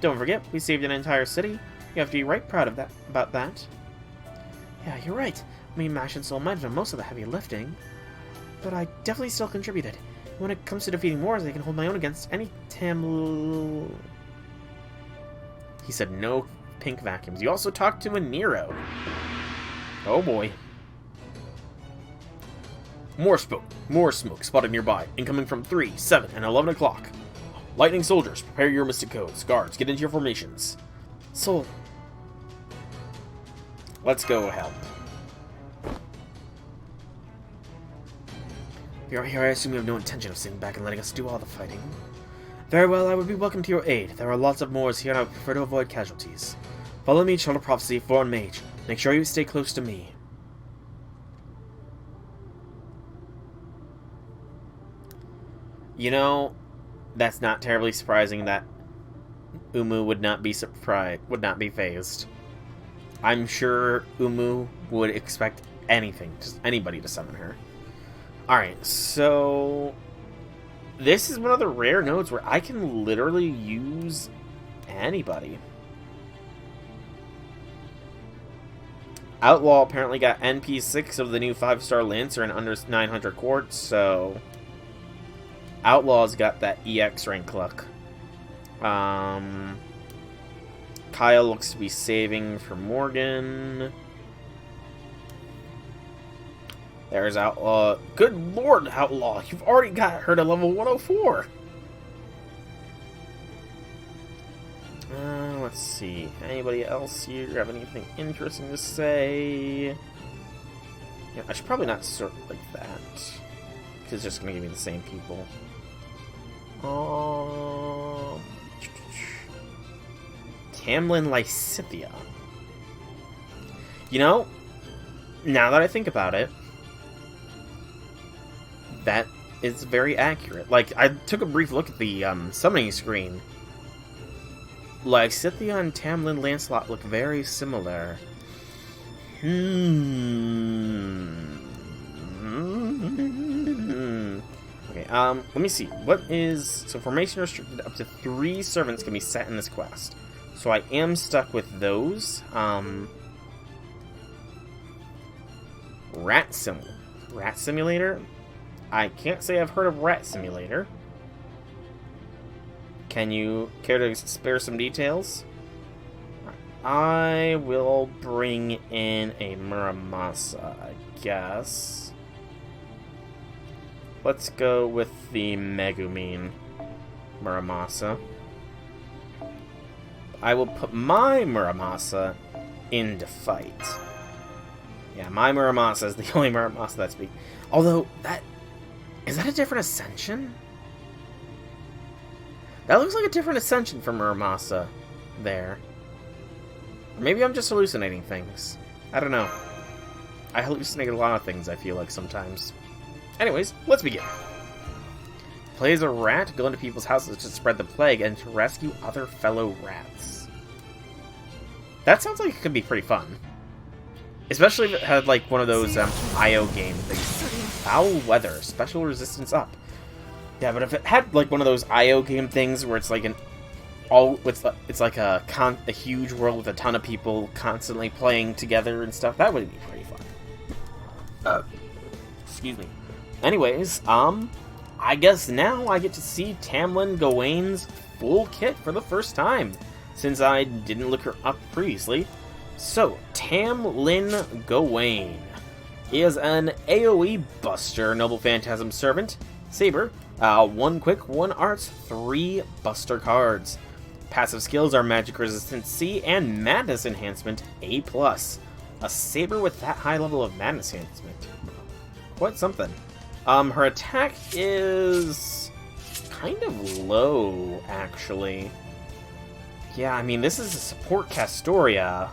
Don't forget, we saved an entire city. You have to be right proud of about that. Yeah, you're right. I mean, Mash and Soul might have done most of the heavy lifting. But I definitely still contributed. When it comes to defeating wars, I can hold my own against any He said no pink vacuums. You also talked to a Nero. Oh boy. More smoke spotted nearby. Incoming from 3, 7, and 11 o'clock. Lightning soldiers, prepare your mystic codes. Guards, get into your formations. Soul. Let's go help. If you're here, I assume you have no intention of sitting back and letting us do all the fighting. Very well, I would be welcome to your aid. There are lots of Moors here and I would prefer to avoid casualties. Follow me, Child of Prophecy, Foreign Mage. Make sure you stay close to me. You know, that's not terribly surprising that Umu would not be phased. I'm sure Umu would expect anything, just anybody to summon her. Alright, so this is one of the rare nodes where I can literally use anybody. Outlaw apparently got NP6 of the new 5-star Lancer in under 900 quartz, so Outlaw's got that EX rank luck. Kyle looks to be saving for Morgan. There's Outlaw. Good lord, Outlaw. You've already got her to level 104. Let's see. Anybody else here have anything interesting to say? Yeah, I should probably not sort like that. Because it's just going to give me the same people. Tamlin Lysithea. You know, now that I think about it, that is very accurate. Like, I took a brief look at the summoning screen. Lysithea and Tamlin Lancelot look very similar. Okay, let me see. What is... So, formation restricted. Up to 3 servants can be set in this quest. So, I am stuck with those. Rat Simulator? I can't say I've heard of Rat Simulator. Can you care to spare some details? I will bring in a Muramasa, I guess. let's go with the Megumin Muramasa. I will put my Muramasa into fight. Yeah, my Muramasa is the only Muramasa that's big. Although, is that a different ascension? That looks like a different ascension for Muramasa there. Or maybe I'm just hallucinating things. I don't know. I hallucinate a lot of things, I feel like, sometimes. Anyways, let's begin. Play as a rat, go into people's houses to spread the plague, and to rescue other fellow rats. That sounds like it could be pretty fun. Especially if it had, like, one of those IO game things. Foul weather, special resistance up. Yeah, but if it had, like, one of those IO game things where it's like it's like a huge world with a ton of people constantly playing together and stuff, that would be pretty fun. Excuse me. Anyways, I guess now I get to see Tamlin Gawain's full kit for the first time, since I didn't look her up previously. So, Tamlin Gawain is an AoE Buster, Noble Phantasm Servant, Saber, 1 quick, 1 arts, 3 Buster cards. Passive skills are Magic Resistance C and Madness Enhancement A+. A Saber with that high level of Madness Enhancement. Quite something. Her attack is kind of low, actually. Yeah, I mean, this is a support Castoria.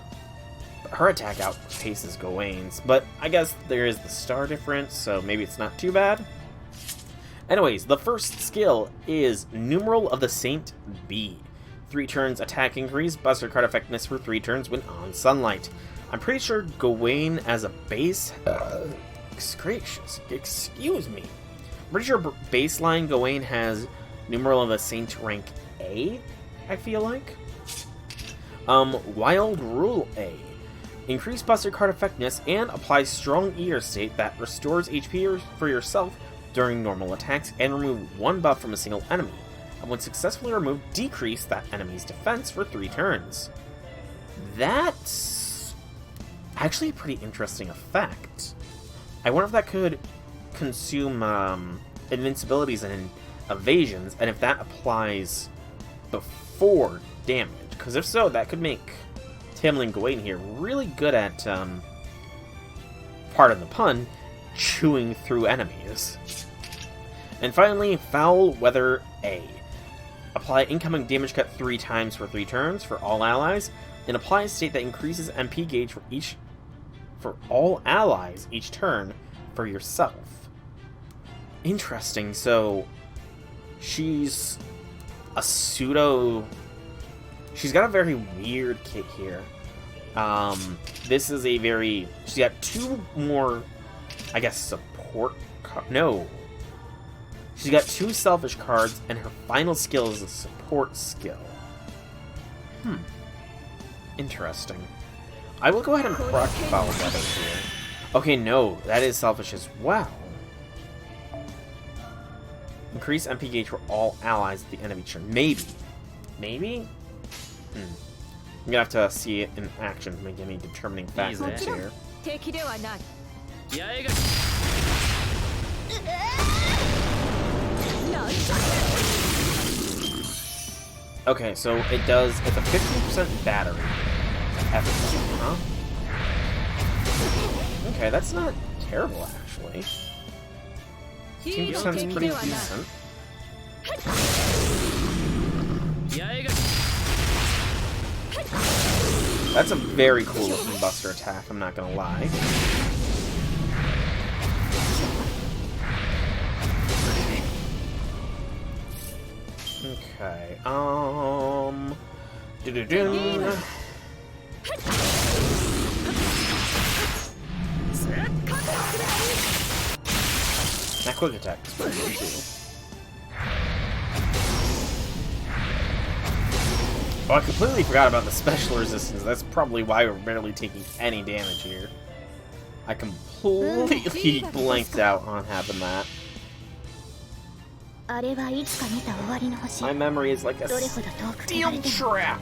Her attack outpaces Gawain's, but I guess there is the star difference, so maybe it's not too bad. Anyways, the first skill is Numeral of the Saint B. 3 turns attack increase, Buster card effectiveness for 3 turns when on sunlight. I'm pretty sure Gawain as a base... gracious, excuse me. I'm pretty sure baseline Gawain has Numeral of the Saint rank A, I feel like. Wild Rule A. Increase Buster card effectiveness and apply Strong Ear State that restores HP for yourself during normal attacks and remove 1 buff from a single enemy. And when successfully removed, decrease that enemy's defense for 3 turns. That's actually a pretty interesting effect. I wonder if that could consume invincibilities and evasions, and if that applies before damage. Because if so, that could make Tamlin Gawain here really good at, pardon the pun, chewing through enemies. And finally, Foul Weather A. Apply incoming damage cut 3 times for 3 turns for all allies, and apply a state that increases MP gauge for all allies each turn for yourself. Interesting, so she's a pseudo... She's got a very weird kit here. This is a very... She's got 2 more, I guess, support... No. She's got 2 selfish cards, and her final skill is a support skill. Interesting. I will go ahead and proc Foul Weather here. Okay, no, that is selfish as well. Increase MP gauge for all allies at the end of each turn. Maybe. Maybe? I'm gonna have to see it in action to make any determining factors here. Okay, so it does... It's a 15% battery. Efficacy, huh? Okay, that's not terrible, actually. 15% is pretty decent. That's a very cool looking Buster attack, I'm not gonna lie. Okay, That quick attack is pretty good too. Oh, I completely forgot about the special resistance. That's probably why we're barely taking any damage here. I completely blanked out on having that. My memory is like a steel trap.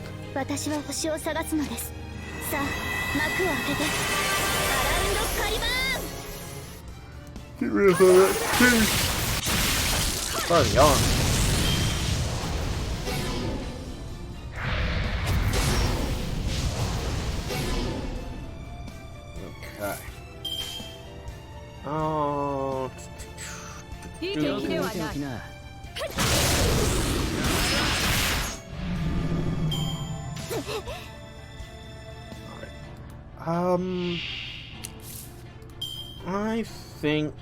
Get rid of that. far they are. Okay. Oh. Alright. I think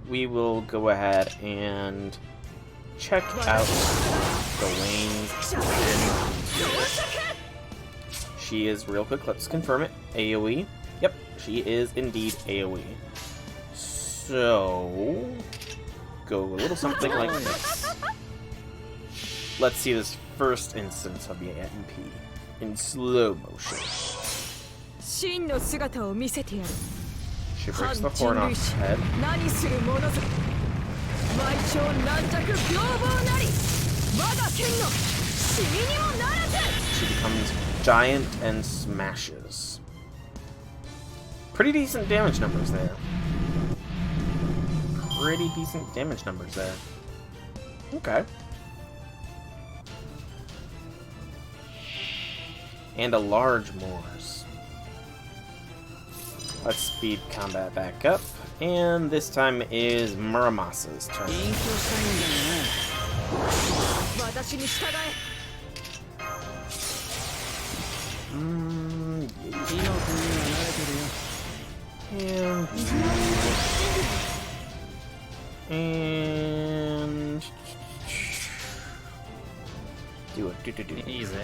we will go ahead and check out Gawain. She is real quick. Let's confirm it. AoE. Yep, she is indeed AoE. So, go a little something like this. Let's see this first instance of the MP in slow motion. She breaks the horn off his head. She becomes giant and smashes. Pretty decent damage numbers there. Pretty decent damage numbers there. Okay. And a large Moors. Let's speed combat back up. And this time is Muramasa's turn. And do it. Easy.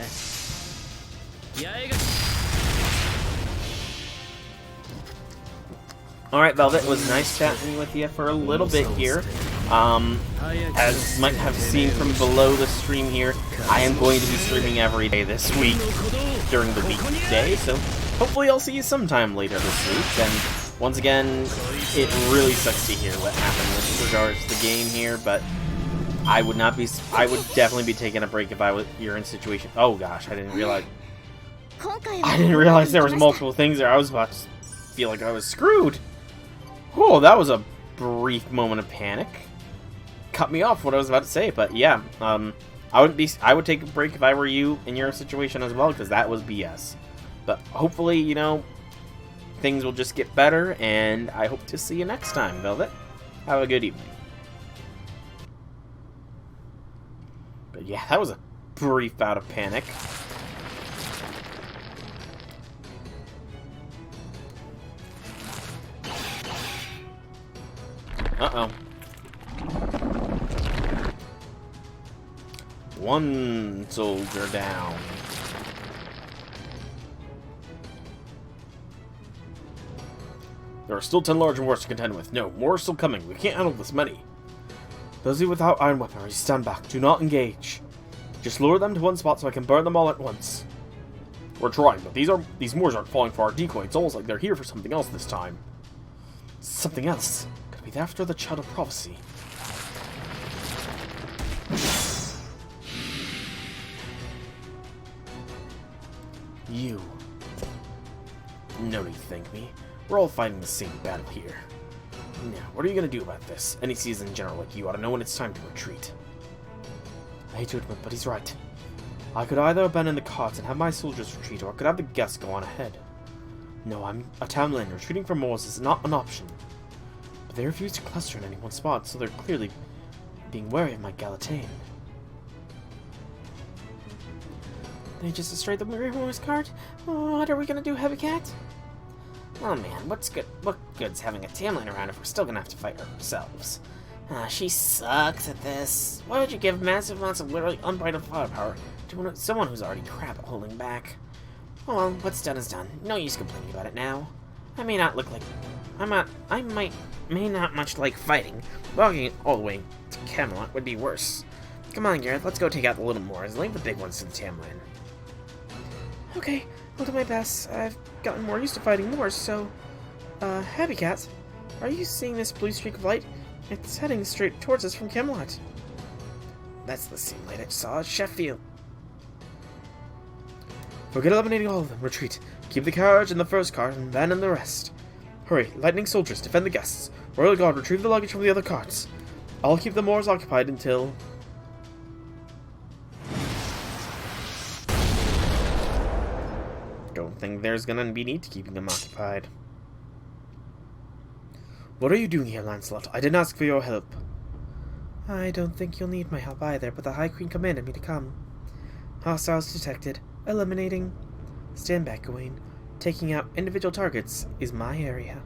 Alright, Velvet, it was nice chatting with you for a little bit here. As you might have seen from below the stream here, I am going to be streaming every day this week during the weekday, so hopefully I'll see you sometime later this week. And once again, it really sucks to hear what happened with regards to the game here, but I would definitely be taking a break if you're in a situation. Oh gosh, I didn't realize there was multiple things there. I was about to feel like I was screwed. Oh, that was a brief moment of panic. Cut me off what I was about to say, but yeah, I would take a break if I were you in your situation as well, because that was BS. But hopefully, you know, things will just get better, and I hope to see you next time, Velvet. Have a good evening. But yeah, that was a brief bout of panic. Uh-oh. One soldier down. There are still 10 large Moors to contend with. No, more are still coming. We can't handle this many. Those of you without iron weaponry, stand back. Do not engage. Just lure them to one spot so I can burn them all at once. We're trying, but these Moors aren't falling for our decoy. It's almost like they're here for something else this time. Something else? Could be after the Child of Prophecy. You. No need to thank me. We're all fighting the same battle here. Now, what are you going to do about this? Any seasoned general like you ought to know when it's time to retreat. I hate to admit, but he's right. I could either abandon the carts and have my soldiers retreat, or I could have the guests go on ahead. No, I'm a townlander. Retreating from Moors is not an option. But they refuse to cluster in any one spot, so they're clearly being wary of my Galatane. They just destroyed the Moors cart? Oh, what are we going to do, Heavy Cat? Oh man, what good's having a Tamlin around if we're still gonna have to fight her ourselves? She sucks at this. Why would you give massive amounts of literally unbridled firepower to someone who's already crap at holding back? Oh well, what's done is done. No use complaining about it now. I may not much like fighting. Walking all the way to Camelot would be worse. Come on, Gareth, let's go take out the little Moors and leave the big ones to the Tamlin. Okay, I'll do my best. I've gotten more used to fighting Moors, so... Happy Cat, are you seeing this blue streak of light? It's heading straight towards us from Camelot. That's the same light I saw at Sheffield. Forget eliminating all of them. Retreat. Keep the carriage in the first cart and abandon the rest. Hurry, lightning soldiers, defend the guests. Royal Guard, retrieve the luggage from the other carts. I'll keep the Moors occupied until... Don't think there's gonna be need to keeping them occupied. What are you doing here, Lancelot? I didn't ask for your help. I don't think you'll need my help either, but the High Queen commanded me to come. Hostiles detected. Eliminating. Stand back, Gawain. Taking out individual targets is my area.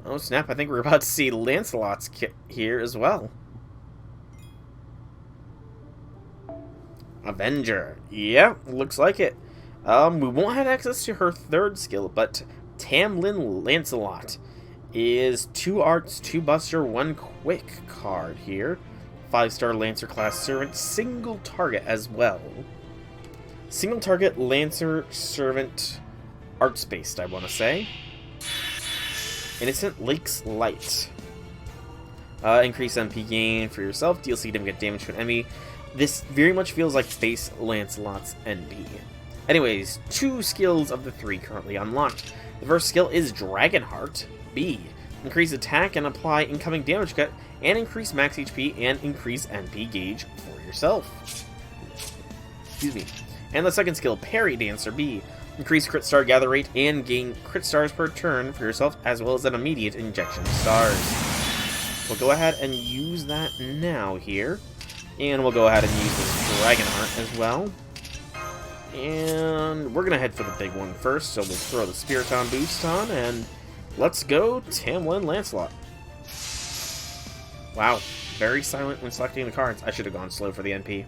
Oh snap, I think we're about to see Lancelot's kit here as well. Avenger. Yeah, looks like it. We won't have access to her third skill, but Tamlin Lancelot is 2 arts, 2 buster, 1 quick card here. 5-star Lancer class servant, single target as well. Single target Lancer servant, arts based, I want to say. Innocent Lake's Light. Increase MP gain for yourself, deal significant damage to an enemy. This very much feels like base Lancelot's NP. Anyways, 2 skills of the 3 currently unlocked. The first skill is Dragonheart. B. Increase attack and apply incoming damage cut, and increase max HP and increase MP gauge for yourself. Excuse me. And the second skill, Parry Dancer. B. Increase crit star gather rate and gain crit stars per turn for yourself, as well as an immediate injection of stars. We'll go ahead and use that now here. And we'll go ahead and use this Dragonheart as well. And we're going to head for the big one first, so we'll throw the Spiriton boost on, and let's go Tamlin Lancelot. Wow, very silent when selecting the cards. I should have gone slow for the NP.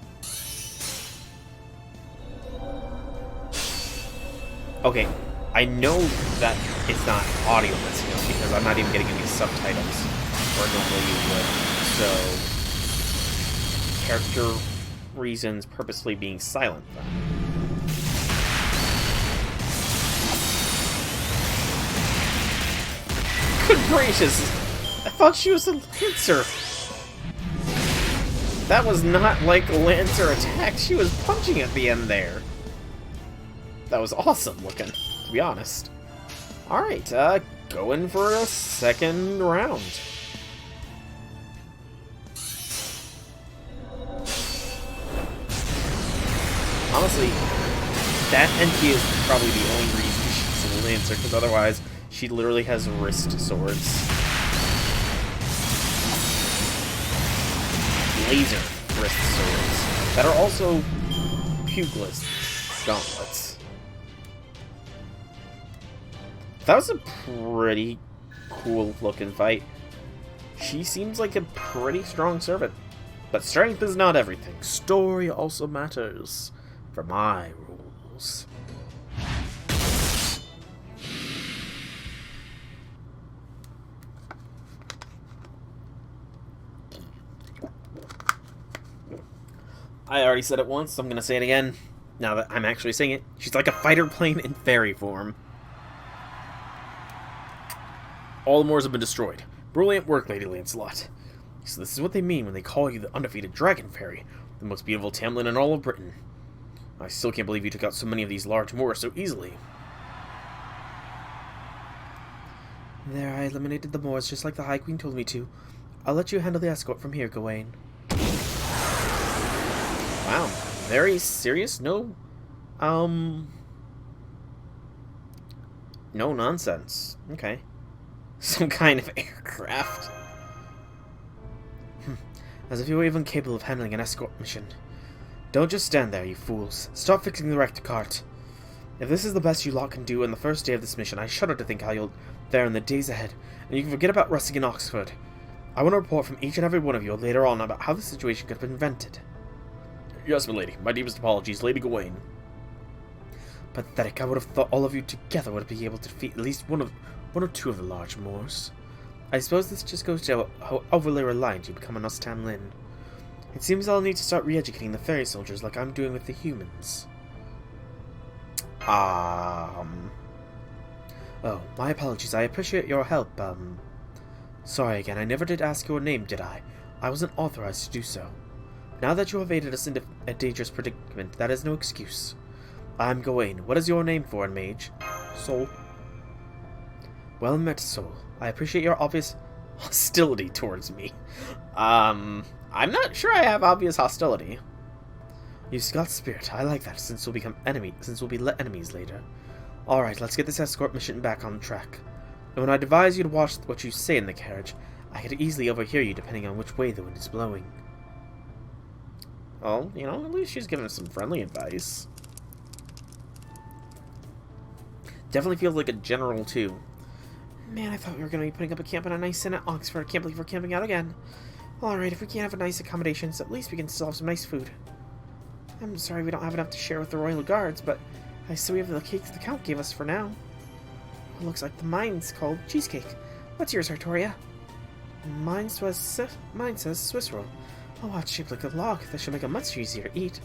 Okay, I know that it's not audio listening because I'm not even getting any subtitles, or normally you would. So, character reasons purposely being silent. Good gracious! I thought she was a Lancer! That was not like a Lancer attack, she was punching at the end there. That was awesome looking, to be honest. Alright, going for a second round. Honestly, that NP is probably the only reason she's a Lancer, because otherwise she literally has wrist swords. Laser wrist swords that are also pugilist gauntlets. That was a pretty cool looking fight. She seems like a pretty strong servant, but strength is not everything. Story also matters for my rules. I already said it once, so I'm gonna say it again. Now that I'm actually saying it, she's like a fighter plane in fairy form. All the Moors have been destroyed. Brilliant work, Lady Lancelot. So this is what they mean when they call you the undefeated Dragon Fairy, the most beautiful Tamlin in all of Britain. I still can't believe you took out so many of these large Moors so easily. There, I eliminated the Moors just like the High Queen told me to. I'll let you handle the escort from here, Gawain. Wow, very serious? No nonsense. Okay. Some kind of aircraft. As if you were even capable of handling an escort mission. Don't just stand there, you fools. Start fixing the wrecked cart. If this is the best you lot can do on the first day of this mission, I shudder to think how you'll fare in the days ahead, and you can forget about resting in Oxford. I want a report from each and every one of you later on about how the situation could have been prevented. Yes, my lady. My deepest apologies, Lady Gawain. Pathetic. I would have thought all of you together would be able to defeat at least one or two of the large Moors. I suppose this just goes to show how overly reliant you become on us Tamlin. It seems I'll need to start re-educating the fairy soldiers like I'm doing with the humans. Oh, my apologies. I appreciate your help. Sorry again. I never did ask your name, did I? I wasn't authorized to do so. Now that you have aided us into a dangerous predicament, that is no excuse. I'm Gawain. What is your name, foreign mage? Soul. Well met, Soul. I appreciate your obvious hostility towards me. I'm not sure I have obvious hostility. You've got spirit. I like that, since we'll be enemies later. Alright, let's get this escort mission back on track. And when I advise you to watch what you say in the carriage, I could easily overhear you depending on which way the wind is blowing. Well, you know, at least she's giving us some friendly advice. Definitely feels like a general, too. Man, I thought we were going to be putting up a camp in a nice inn at Oxford. I can't believe we're camping out again. Alright, if we can't have a nice accommodations, at least we can still have some nice food. I'm sorry we don't have enough to share with the royal guards, but I see we have the cakes the Count gave us for now. It looks like mine's called cheesecake. What's yours, Artoria? Mine says Swiss roll. Oh, it's shaped like a log. That should make it much easier to eat.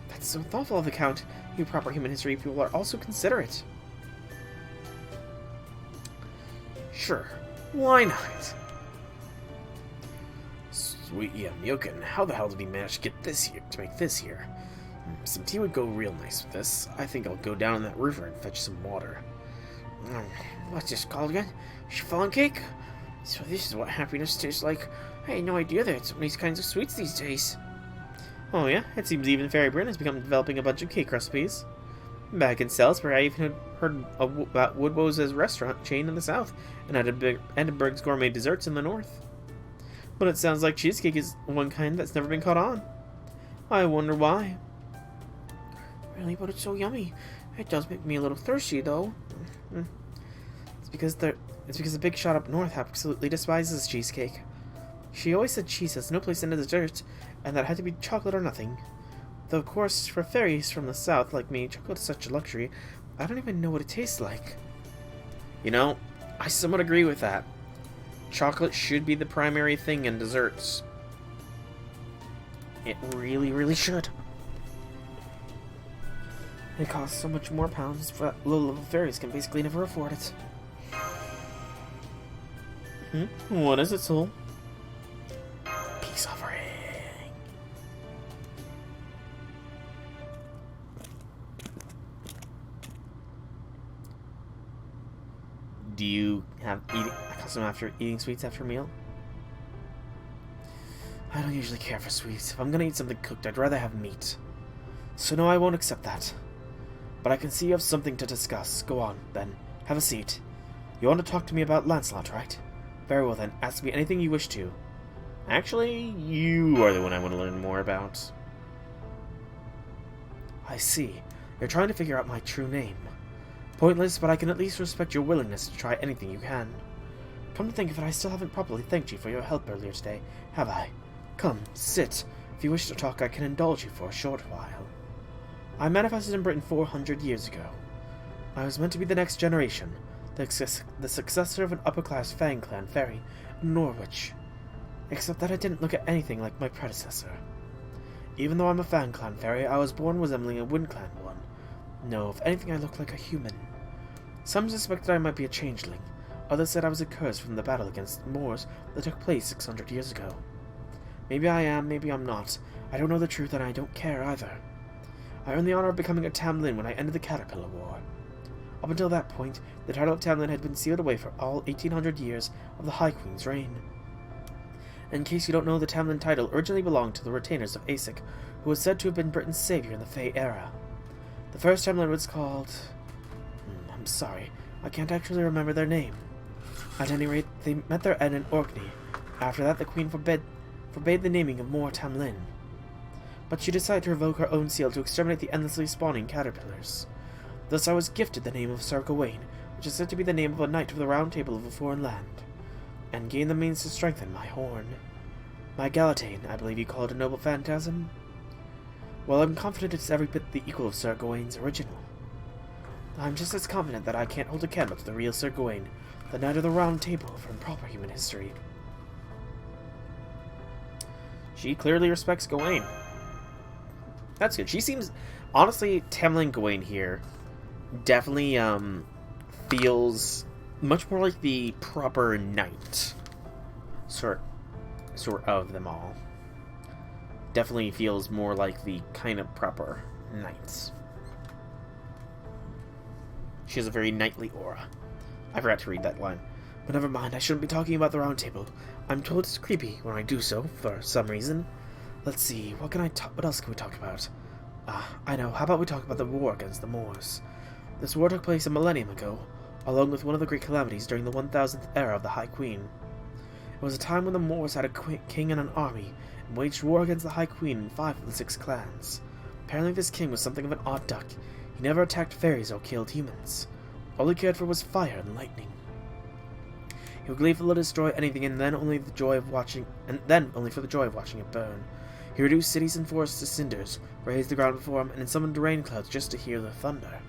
That's so thoughtful of the Count. You proper human history people are also considerate. Sure, why not? Sweet Yamyokin, how the hell did he manage to get this here, to make this here? Some tea would go real nice with this. I think I'll go down in that river and fetch some water. What's this called again? Chiffon cake? So this is what happiness tastes like. I had no idea there are so many kinds of sweets these days. Oh yeah, it seems even Faerie Britain has become developing a bunch of cake recipes. Back in Salisbury, I even heard about Woodrow's restaurant chain in the south, and Edinburgh's gourmet desserts in the north. But it sounds like cheesecake is one kind that's never been caught on. I wonder why. Really, but it's so yummy. It does make me a little thirsty, though. It's because the big shot up north absolutely despises cheesecake. She always said cheese has no place in the dessert, and that it had to be chocolate or nothing. Though, of course, for fairies from the south like me, chocolate is such a luxury, I don't even know what it tastes like. You know, I somewhat agree with that. Chocolate should be the primary thing in desserts. It really, really should. It costs so much more pounds for that low-level fairies can basically never afford it. What is it, soul? Peace offering. Do you have a custom after eating sweets after a meal? I don't usually care for sweets. If I'm gonna eat something cooked, I'd rather have meat. So no, I won't accept that. But I can see you have something to discuss. Go on, then. Have a seat. You want to talk to me about Lancelot, right? Very well then, ask me anything you wish to. Actually, you are the one I want to learn more about. I see. You're trying to figure out my true name. Pointless, but I can at least respect your willingness to try anything you can. Come to think of it, I still haven't properly thanked you for your help earlier today, have I? Come, sit. If you wish to talk, I can indulge you for a short while. I manifested in Britain 400 years ago. I was meant to be the next generation, the successor of an upper-class Fang clan fairy in Norwich. Except that I didn't look at anything like my predecessor. Even though I'm a Fang clan fairy, I was born resembling a Wind clan one. No, if anything I look like a human. Some suspected I might be a changeling. Others said I was a curse from the battle against the Moors that took place 600 years ago. Maybe I am, maybe I'm not. I don't know the truth and I don't care either. I earned the honor of becoming a Tamlin when I ended the Caterpillar War. Up until that point, the title of Tamlin had been sealed away for all 1800 years of the High Queen's reign. In case you don't know, the Tamlin title originally belonged to the retainers of Aesic, who was said to have been Britain's savior in the Fae era. The first Tamlin was called... I'm sorry, I can't actually remember their name. At any rate, they met their end in Orkney. After that, the Queen forbade the naming of more Tamlin. But she decided to revoke her own seal to exterminate the endlessly spawning caterpillars. Thus I was gifted the name of Sir Gawain, which is said to be the name of a knight of the Round Table of a foreign land, and gained the means to strengthen my horn. My Galatane, I believe you call it a noble phantasm? Well, I'm confident it's every bit the equal of Sir Gawain's original. I'm just as confident that I can't hold a candle to the real Sir Gawain, the knight of the Round Table from proper human history. She clearly respects Gawain. That's good. She seems... Honestly, Tamlin Gawain here definitely feels much more like the proper knight. Sort of them all. Definitely feels more like the kind of proper knights. She has a very knightly aura. I forgot to read that line. But never mind, I shouldn't be talking about the round table. I'm told it's creepy when I do so, for some reason. Let's see, what else can we talk about? I know, how about we talk about the war against the Moors? This war took place a millennium ago, along with one of the great calamities during the 1000th era of the High Queen. It was a time when the Moors had a king and an army, and waged war against the High Queen and 5 of the 6 clans. Apparently this king was something of an odd duck. He never attacked fairies or killed humans. All he cared for was fire and lightning. He would gleefully destroy anything, and then only for the joy of watching it burn. He reduced cities and forests to cinders, raised the ground before him, and summoned rain clouds just to hear the thunder.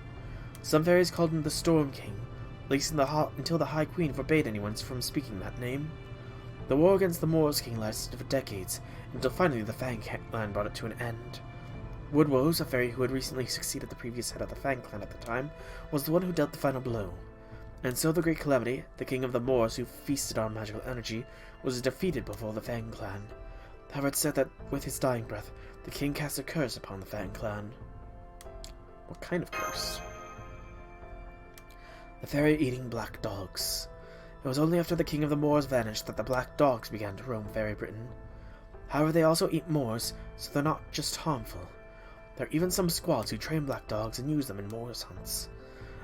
Some fairies called him the Storm King, at least until the High Queen forbade anyone from speaking that name. The war against the Moors King lasted for decades, until finally the Fang clan brought it to an end. Woodrose, a fairy who had recently succeeded the previous head of the Fang clan at the time, was the one who dealt the final blow. And so the Great Calamity, the king of the Moors who feasted on magical energy, was defeated before the Fang clan. However, it's said that with his dying breath, the king cast a curse upon the Fang clan. What kind of curse? The fairy-eating black dogs. It was only after the king of the Moors vanished that the black dogs began to roam Faerie Britain. However, they also eat Moors, so they're not just harmful. There are even some squads who train black dogs and use them in Moors hunts.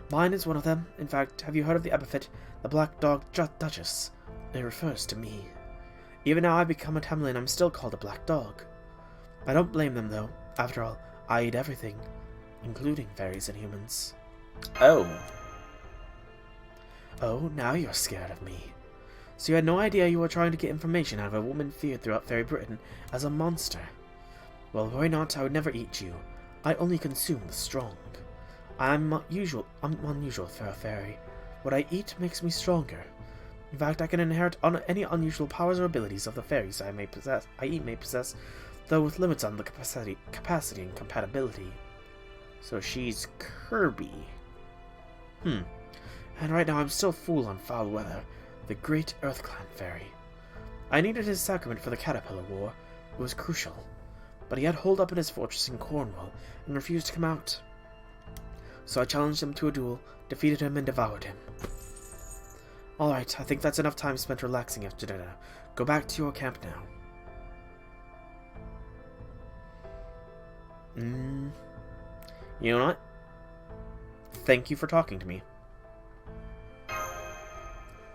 Mine is one of them. In fact, have you heard of the epithet, the Black Dog Duchess? It refers to me. Even now I've become a Tamlin, I'm still called a black dog. I don't blame them, though. After all, I eat everything, including fairies and humans. Oh, now you're scared of me. So you had no idea you were trying to get information out of a woman feared throughout Faerie Britain as a monster. Well, worry not, I would never eat you. I only consume the strong. I'm unusual for a fairy. What I eat makes me stronger. In fact, I can inherit any unusual powers or abilities of the fairies I may possess, though with limits on the capacity and compatibility. So she's Kirby. And right now I'm still fool on Foul Weather, the great Earth Clan fairy. I needed his sacrament for the Caterpillar War. It was crucial. But he had holed up in his fortress in Cornwall and refused to come out. So I challenged him to a duel, defeated him, and devoured him. Alright, I think that's enough time spent relaxing after dinner. Go back to your camp now. You know what? Thank you for talking to me.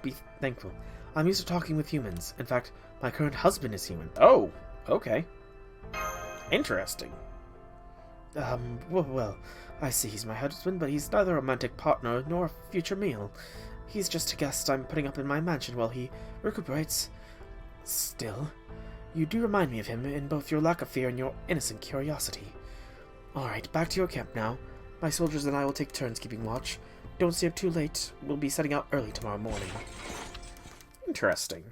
Be thankful. I'm used to talking with humans. In fact, my current husband is human. Oh, okay. Interesting. Well, I see he's my husband, but he's neither a romantic partner nor a future meal. He's just a guest I'm putting up in my mansion while he recuperates. Still, you do remind me of him in both your lack of fear and your innocent curiosity. Alright, back to your camp now. My soldiers and I will take turns keeping watch. Don't stay up too late. We'll be setting out early tomorrow morning. Interesting.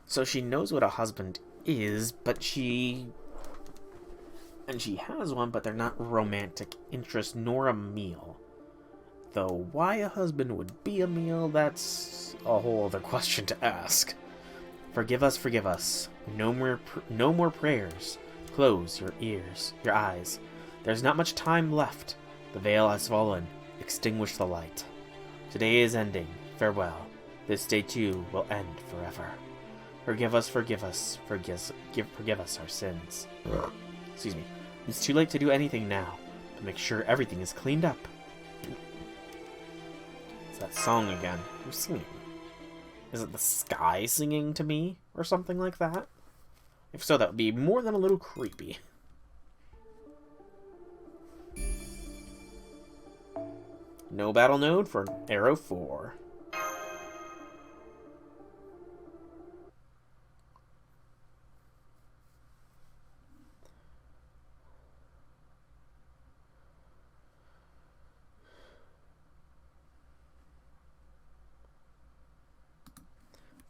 So she knows what a husband is, but she has one, but they're not romantic interest nor a meal. Though why a husband would be a meal, that's a whole other question to ask. Forgive us. No more prayers. Close your ears, your eyes. There's not much time left. The veil has fallen. Extinguish the light. Today is ending. Farewell. This day too will end forever. Forgive us our sins. Excuse me. It's too late to do anything now, but make sure everything is cleaned up. It's that song again. Who's singing? Is it the sky singing to me, or something like that? If so, that would be more than a little creepy. No battle node for Arrow 4.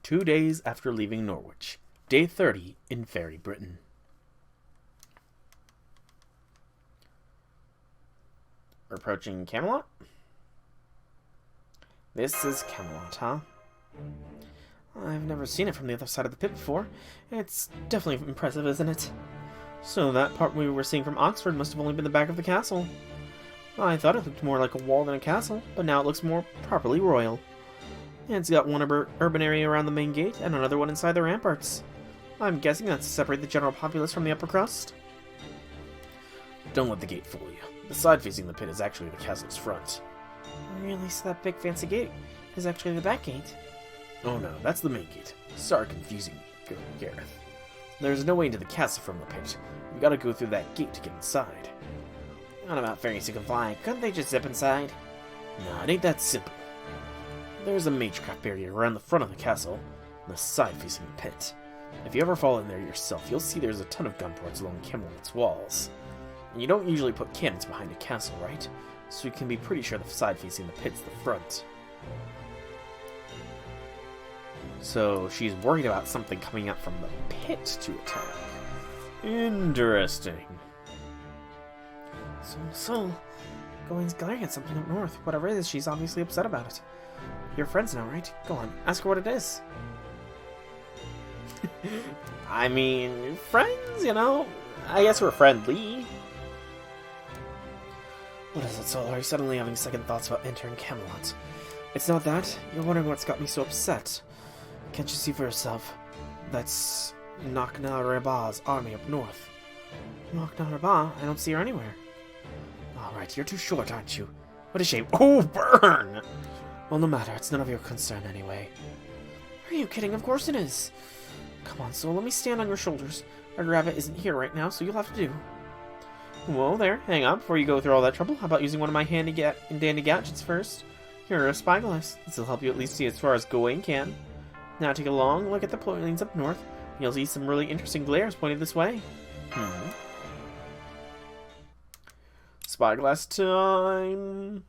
Two days after leaving Norwich. Day 30 in Faerie Britain. We're approaching Camelot? This is Camelot, huh? I've never seen it from the other side of the pit before. It's definitely impressive, isn't it? So that part we were seeing from Oxford must have only been the back of the castle. I thought it looked more like a wall than a castle, but now it looks more properly royal. And it's got one urban area around the main gate, and another one inside the ramparts. I'm guessing that's to separate the general populace from the upper crust. Don't let the gate fool you. The side facing the pit is actually the castle's front. Really? So that big fancy gate is actually the back gate? Oh no, that's the main gate. Sorry confusing you, Gareth. There's no way into the castle from the pit. You gotta go through that gate to get inside. Not about fairies who can fly. Couldn't they just zip inside? No, it ain't that simple. There's a magecraft barrier around the front of the castle, on the side facing the pit. If you ever fall in there yourself, you'll see there's a ton of gun ports along Camelot's walls. And you don't usually put cannons behind a castle, right? So you can be pretty sure the side facing the pit's the front. So she's worried about something coming up from the pit to attack. Interesting. So, Gawain's glaring at something up north. Whatever it is, she's obviously upset about it. You're friends now, right? Go on, ask her what it is. I mean, friends, you know? I guess we're friendly. What is it, Sol? Are you suddenly having second thoughts about entering Camelot? It's not that. You're wondering what's got me so upset. Can't you see for yourself? That's Knock-na-Raba's army up north. Knock-na-Raba? I don't see her anywhere. Alright, you're too short, aren't you? What a shame. Oh, burn! Well, no matter. It's none of your concern anyway. Are you kidding? Of course it is. Come on, Sol. Let me stand on your shoulders. Our rabbit isn't here right now, so you'll have to do. Whoa there. Hang on. Before you go through all that trouble, how about using one of my handy dandy gadgets first? Here are a spyglass. This will help you at least see as far as Gawain can. Now take a long look at the plains up north. You'll see some really interesting glares pointed this way. Spyglass time.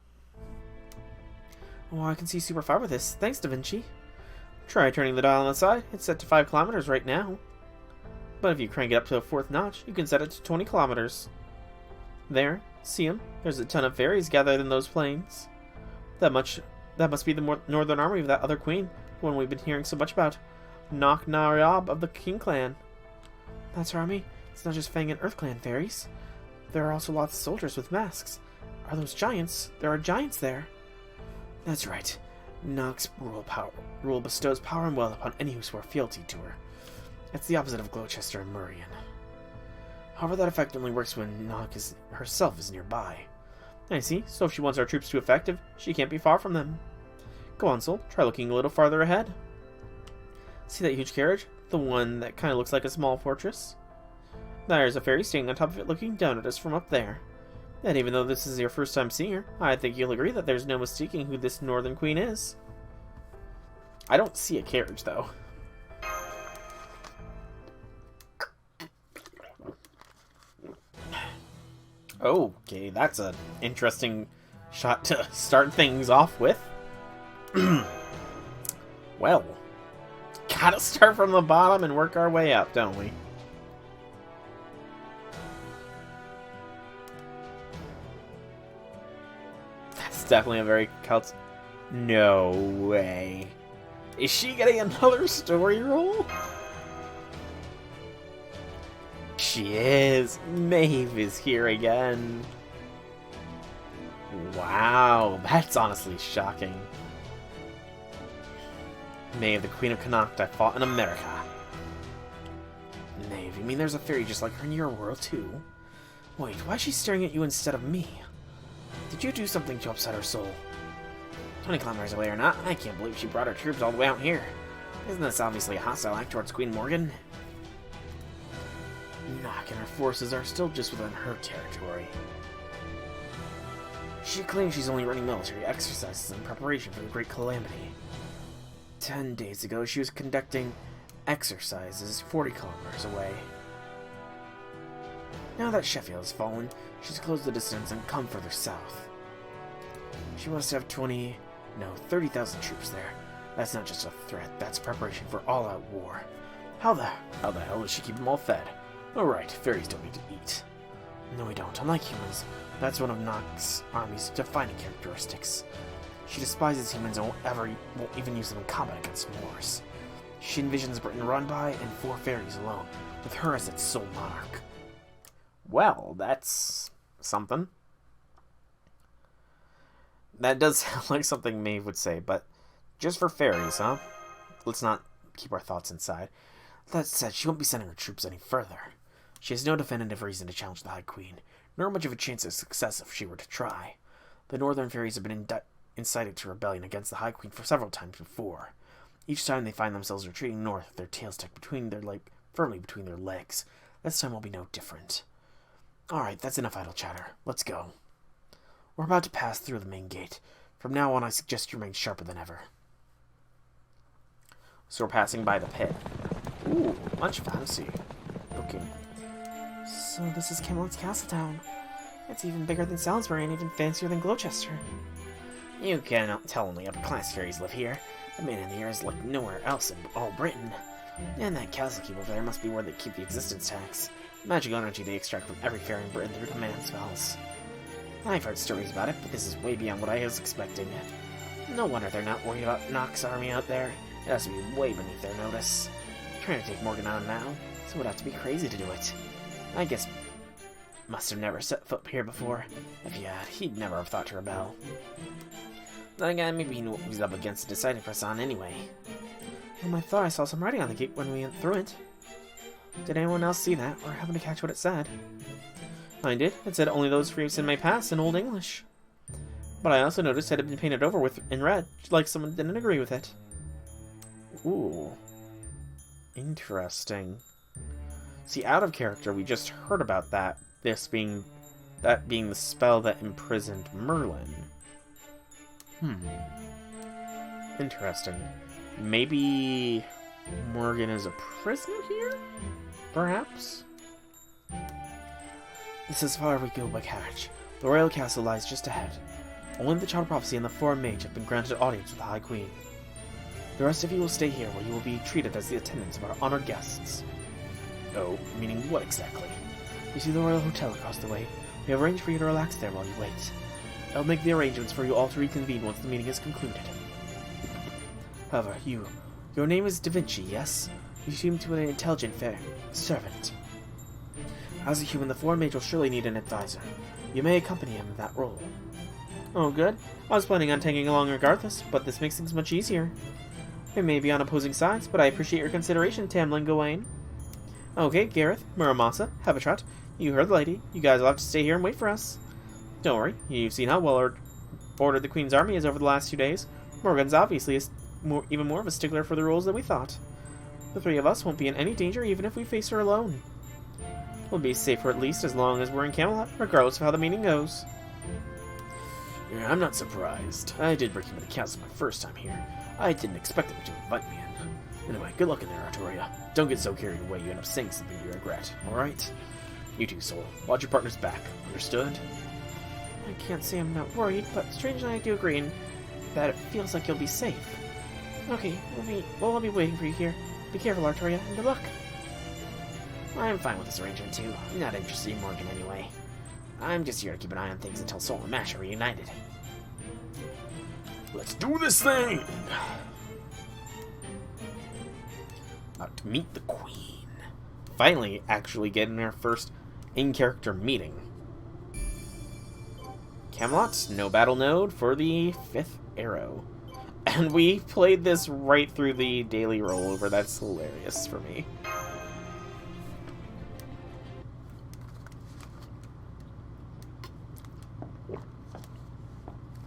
Oh, I can see super far with this. Thanks, Da Vinci. Try turning the dial on the side. It's set to 5 kilometers right now. But if you crank it up to a 4th notch, you can set it to 20 kilometers. There, see them? There's a ton of fairies gathered in those plains. That must be the northern army of that other queen, the one we've been hearing so much about. Knock-na-Rab of the King clan. That's her army. It's not just Fang and Earth clan fairies. There are also lots of soldiers with masks. Are those giants? There are giants there. That's right. Nock's rule bestows power and wealth upon any who swear fealty to her. It's the opposite of Gloucester and Murrian. However, that effect only works when Nock herself is nearby. I see. So if she wants our troops to be effective, she can't be far from them. Go on, Sol. Try looking a little farther ahead. See that huge carriage? The one that kind of looks like a small fortress? There's a fairy standing on top of it looking down at us from up there. And even though this is your first time seeing her, I think you'll agree that there's no mistaking who this northern queen is. I don't see a carriage, though. Okay, that's an interesting shot to start things off with. Well, gotta start from the bottom and work our way up, don't we? That's definitely a very cult. No way. Is she getting another story role? She is. Maeve is here again. Wow, that's honestly shocking. Maeve, the Queen of Connacht, I fought in America. Maeve, you mean there's a fairy just like her in your world too? Wait, why is she staring at you instead of me? Did you do something to upset her soul? 20 kilometers away or not, I can't believe she brought her troops all the way out here. Isn't this obviously a hostile act towards Queen Morgan? Nock and her forces are still just within her territory. She claims she's only running military exercises in preparation for the Great Calamity. 10 days ago, she was conducting exercises 40 kilometers away. Now that Sheffield has fallen, she's closed the distance and come further south. She wants to have 30,000 troops there. That's not just a threat, that's preparation for all-out war. How the hell does she keep them all fed? Alright, fairies don't need to eat. No, we don't. Unlike humans, that's one of Nock's army's defining characteristics. She despises humans and won't even use them in combat against Moors. She envisions Britain run by and 4 fairies alone, with her as its sole monarch. Well, that's something. That does sound like something Maeve would say, but Just for fairies, huh? Let's not keep our thoughts inside. That said, she won't be sending her troops any further. She has no definitive reason to challenge the High Queen, nor much of a chance of success if she were to try. The northern fairies have been incited to rebellion against the High Queen for several times before. Each time they find themselves retreating north with their tails tucked firmly between their legs. This time will be no different. Alright, that's enough idle chatter. Let's go. We're about to pass through the main gate. From now on, I suggest you remain sharper than ever. So we're passing by the pit. Ooh, much fancy. Okay. So this is Camelot's Castle Town. It's even bigger than Salisbury and even fancier than Gloucester. You cannot tell only upper-class fairies live here. The man in the air is like nowhere else in all Britain. And that castle keep over there must be where they keep the existence tax. Magic energy they extract from every fairy in Britain through command spells. I've heard stories about it, but this is way beyond what I was expecting. No wonder they're not worried about Nox's army out there. It has to be way beneath their notice. Trying to take Morgan on now, so it would have to be crazy to do it. I guess must have never set foot here before. If he had, he'd never have thought to rebel. Then again, maybe he knew what he was up against and decided to press on anyway. I thought I saw some writing on the gate when we went through it. Did anyone else see that, or happen to catch what it said? I did. It said only those free in my pass in Old English. But I also noticed it had been painted over in red, like someone didn't agree with it. Ooh. Interesting. See, out of character, we just heard about that. That being the spell that imprisoned Merlin. Interesting. Maybe Morgan is a prisoner here? Perhaps? This is far we go by carriage. The royal castle lies just ahead. Only the Child of Prophecy and the foreign mage have been granted audience with the High Queen. The rest of you will stay here, where you will be treated as the attendants of our honored guests. Oh, meaning what exactly? You see the Royal Hotel across the way? We have arranged for you to relax there while you wait. I'll make the arrangements for you all to reconvene once the meeting is concluded. However, your name is Da Vinci, yes? You seem to be an intelligent, fair servant. As a human, the foreign mage will surely need an advisor. You may accompany him in that role. Oh, good. I was planning on tagging along regardless, but this makes things much easier. We may be on opposing sides, but I appreciate your consideration, Tamlin Gawain. Okay, Gareth, Muramasa, Habitat, you heard the lady. You guys will have to stay here and wait for us. Don't worry, you've seen how well ordered the Queen's army is over the last 2 days. Morgan's obviously even more of a stickler for the rules than we thought. The three of us won't be in any danger even if we face her alone. We'll be safer at least as long as we're in Camelot, regardless of how the meeting goes. Yeah, I'm not surprised. I did break into the castle my first time here. I didn't expect them to invite me in. Anyway, good luck in there, Artoria. Don't get so carried away you end up saying something you regret, alright? You too, Soul. Watch your partner's back. Understood? I can't say I'm not worried, but strangely I do agree that it feels like you'll be safe. Okay, we'll all be waiting for you here. Be careful, Artoria, and good luck. I'm fine with this arrangement too. I'm not interested in Morgan anyway. I'm just here to keep an eye on things until Soul and Mash are reunited. Let's do this thing! About to meet the Queen. Finally, actually getting our first in-character meeting. Camelot, no battle node for the 5th arrow. And we played this right through the daily rollover. That's hilarious for me.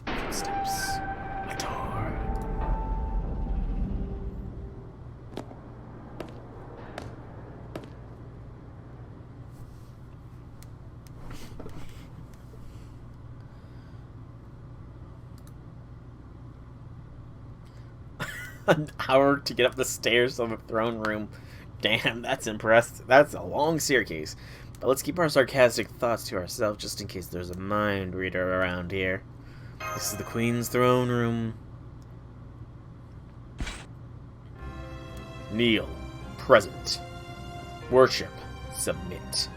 Footsteps. A door. An hour to get up the stairs of the throne room. Damn, that's impressive. That's a long staircase. But let's keep our sarcastic thoughts to ourselves just in case there's a mind reader around here. This is the Queen's throne room. Kneel. Present. Worship. Submit.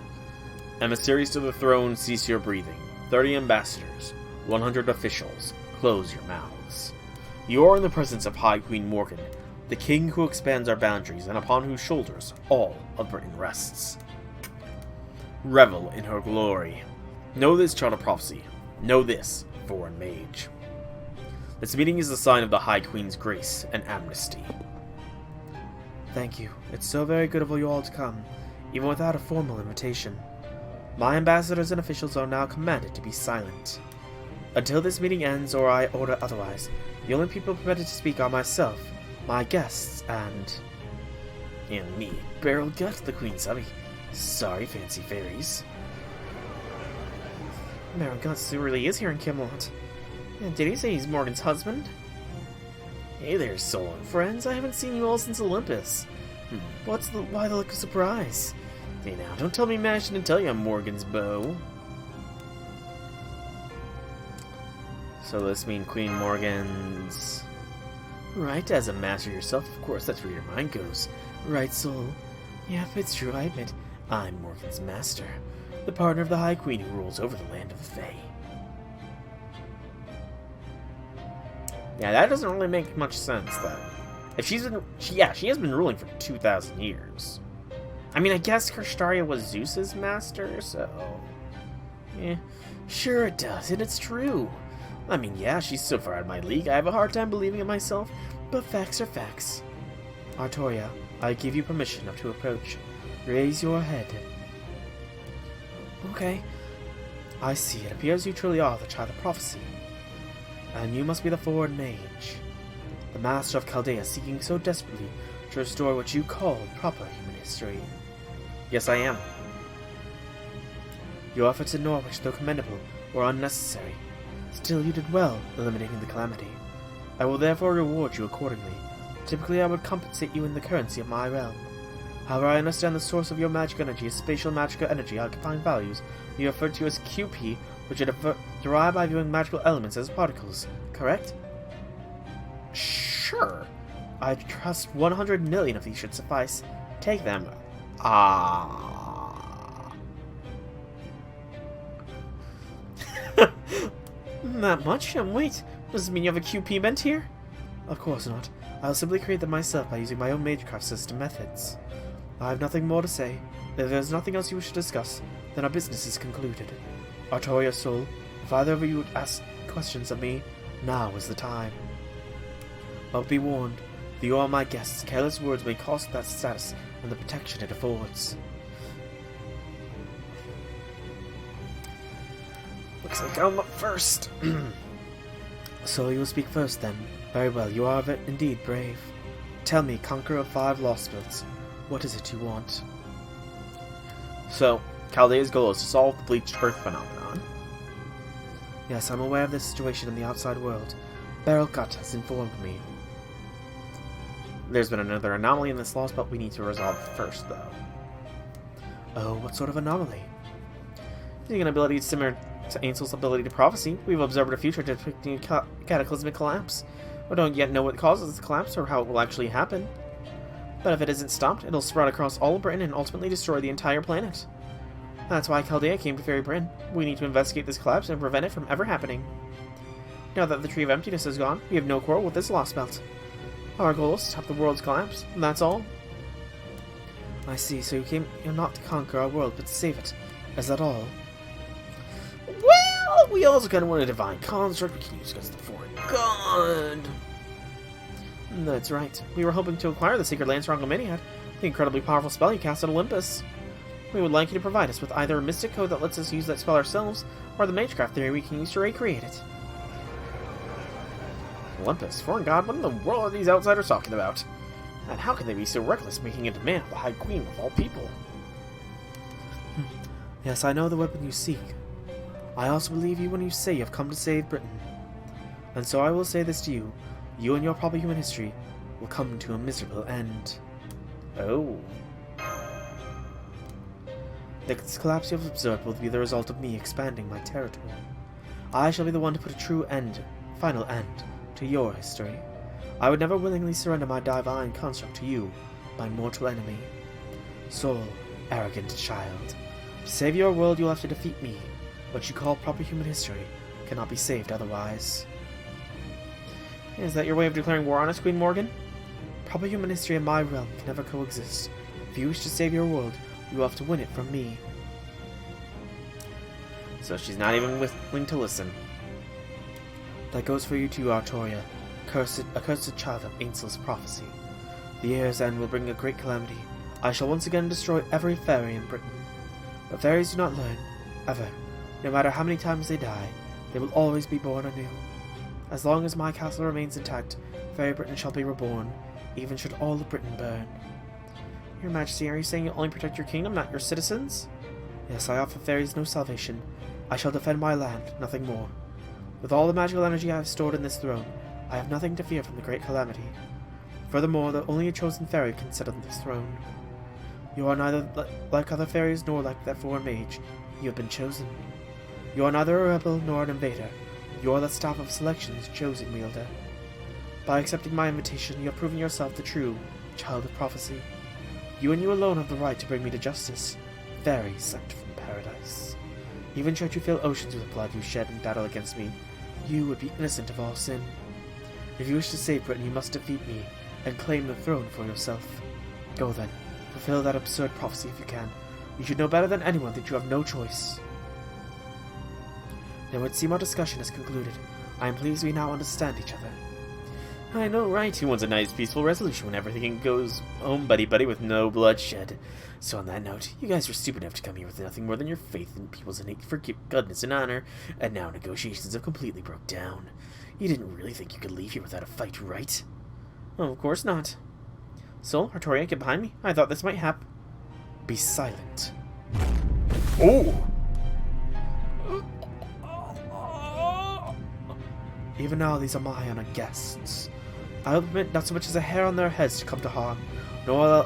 Emissaries to the throne, cease your breathing. 30 ambassadors. 100 officials. Close your mouths. You are in the presence of High Queen Morgan, the king who expands our boundaries and upon whose shoulders all of Britain rests. Revel in her glory. Know this, Child of Prophecy. Know this, foreign mage. This meeting is a sign of the High Queen's grace and amnesty. Thank you. It's so very good of you all to come, even without a formal invitation. My ambassadors and officials are now commanded to be silent. Until this meeting ends or I order otherwise, the only people permitted to speak are myself, my guests, and me, Barrel Gut, the Queen's hubby. Sorry, fancy fairies. Barrel Gut really is here in Camelot. Did he say he's Morgan's husband? Hey there, Soul and friends. I haven't seen you all since Olympus. Why the look of surprise? Hey now, don't tell me Mash didn't tell you I'm Morgan's beau. So this means Queen Morgan's... Right, as a master yourself, of course, that's where your mind goes. Right, Soul? Yeah, it's true, I admit. I'm Morgan's master. The partner of the High Queen who rules over the land of the Fae. Yeah, that doesn't really make much sense, though. If she has been ruling for 2,000 years. I mean, I guess Kirstaria was Zeus's master, so... Yeah, sure it does, and it's true. I mean, yeah, she's so far out of my league, I have a hard time believing it myself, but facts are facts. Artoria, I give you permission to approach. Raise your head. Okay. I see, it appears you truly are the child of prophecy. And you must be the forward mage, the master of Chaldea, seeking so desperately to restore what you call proper human history. Yes, I am. Your efforts in Norwich, though commendable, were unnecessary. Still, you did well, eliminating the calamity. I will therefore reward you accordingly. Typically, I would compensate you in the currency of my realm. However, I understand the source of your magic energy is spatial magical energy occupying values you refer to as QP, which are derived by viewing magical elements as particles, correct? Sure. I trust 100 million of these should suffice. Take them. That much? Wait, does this mean you have a QP bent here? Of course not. I'll simply create them myself by using my own magecraft system methods. I have nothing more to say. If there's nothing else you wish to discuss, then our business is concluded. Artoria Soul, if either of you would ask questions of me, now is the time. But be warned, if you are my guests, careless words may cost that status and the protection it affords. Looks like I'm up first. So you will speak first then. Very well, you are indeed brave. Tell me, Conqueror of 5 Lostbelts, what is it you want? So, Chaldea's goal is to solve the bleached earth phenomenon. Yes, I'm aware of this situation in the outside world. Beryl Gut has informed me. There's been another anomaly in this Lostbelt we need to resolve first, though. Oh, what sort of anomaly? Using an ability similar to Ainsl's ability to prophecy, we've observed a future depicting a cataclysmic collapse. We don't yet know what causes the collapse or how it will actually happen. But if it isn't stopped, it'll spread across all of Britain and ultimately destroy the entire planet. That's why Chaldea came to Faerie Britain. We need to investigate this collapse and prevent it from ever happening. Now that the Tree of Emptiness is gone, we have no quarrel with this Lostbelt. Our goal is to stop the world's collapse, and that's all. I see, so you came here not to conquer our world, but to save it. Is that all? Well, we also kind of want a divine construct we can use against the foreign god. That's right. We were hoping to acquire the Sacred Lance Rongomaniad, the incredibly powerful spell you cast at Olympus. We would like you to provide us with either a mystic code that lets us use that spell ourselves, or the magecraft theory we can use to recreate it. Olympus, foreign god, what in the world are these outsiders talking about? And how can they be so reckless, making a demand of the High Queen of all people? Yes, I know the weapon you seek. I also believe you when you say you have come to save Britain. And so I will say this to you. You and your proper human history will come to a miserable end. Oh. This collapse you have observed will be the result of me expanding my territory. I shall be the one to put a true end, final end, to your history. I would never willingly surrender my divine construct to you, my mortal enemy. Soul, arrogant child. To save your world you'll have to defeat me. What you call proper human history cannot be saved otherwise. Is that your way of declaring war on us, Queen Morgan? Proper human history and my realm can never coexist. If you wish to save your world, you will have to win it from me. So she's not even willing to listen. That goes for you too, Artoria, accursed child of Ainsley's prophecy. The year's end will bring a great calamity. I shall once again destroy every fairy in Britain. But fairies do not learn, ever. No matter how many times they die, they will always be born anew. As long as my castle remains intact, Faerie Britain shall be reborn, even should all of Britain burn. Your Majesty, are you saying you'll only protect your kingdom, not your citizens? Yes, I offer fairies no salvation. I shall defend my land, nothing more. With all the magical energy I have stored in this throne, I have nothing to fear from the great calamity. Furthermore, that only a chosen fairy can sit on this throne. You are neither like other fairies nor like that foreign mage. You have been chosen. You are neither a rebel nor an invader. You are the staff of selection's chosen wielder. By accepting my invitation, you have proven yourself the true child of prophecy. You and you alone have the right to bring me to justice, fairy sent from paradise. Even should you fill oceans with the blood you shed in battle against me, you would be innocent of all sin. If you wish to save Britain, you must defeat me and claim the throne for yourself. Go then, fulfill that absurd prophecy if you can. You should know better than anyone that you have no choice. Now it would seem our discussion is concluded. I am pleased we now understand each other. I know, right? Who wants a nice, peaceful resolution when everything goes home buddy-buddy with no bloodshed? So on that note, you guys were stupid enough to come here with nothing more than your faith in people's innate goodness and honor, and now negotiations have completely broke down. You didn't really think you could leave here without a fight, right? Oh, of course not. Sol, Artoria, get behind me. I thought this might happen. Be silent. Oh! Even now, these are my honored guests. I'll permit not so much as a hair on their heads to come to harm, nor will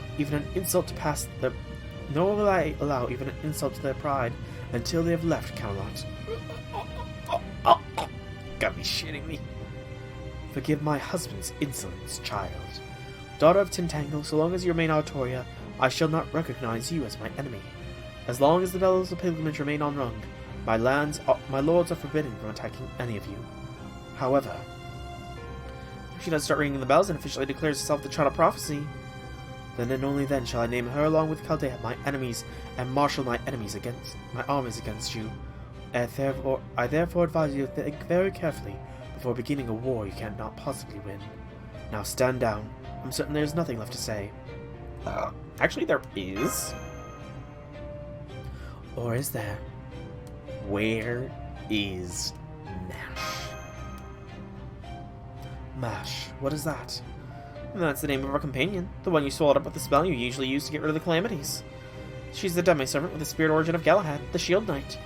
I allow even an insult to their pride until they have left Camelot. Gotta be shitting me. Forgive my husband's insolence, child. Daughter of Tintangle, so long as you remain Artoria, I shall not recognize you as my enemy. As long as the bells of pilgrimage remain unrung, my lords are forbidden from attacking any of you. However, if she does start ringing the bells and officially declares herself the child of prophecy, then and only then shall I name her along with Chaldea my enemies and marshal my armies against you. I therefore advise you to think very carefully before beginning a war you cannot possibly win. Now stand down. I'm certain there is nothing left to say. Actually, there is. Or is there? Where is Nash? Mash. What is that? That's the name of our companion, the one you swallowed up with the spell you usually use to get rid of the calamities. She's the demi-servant with the spirit origin of Galahad, the Shield Knight.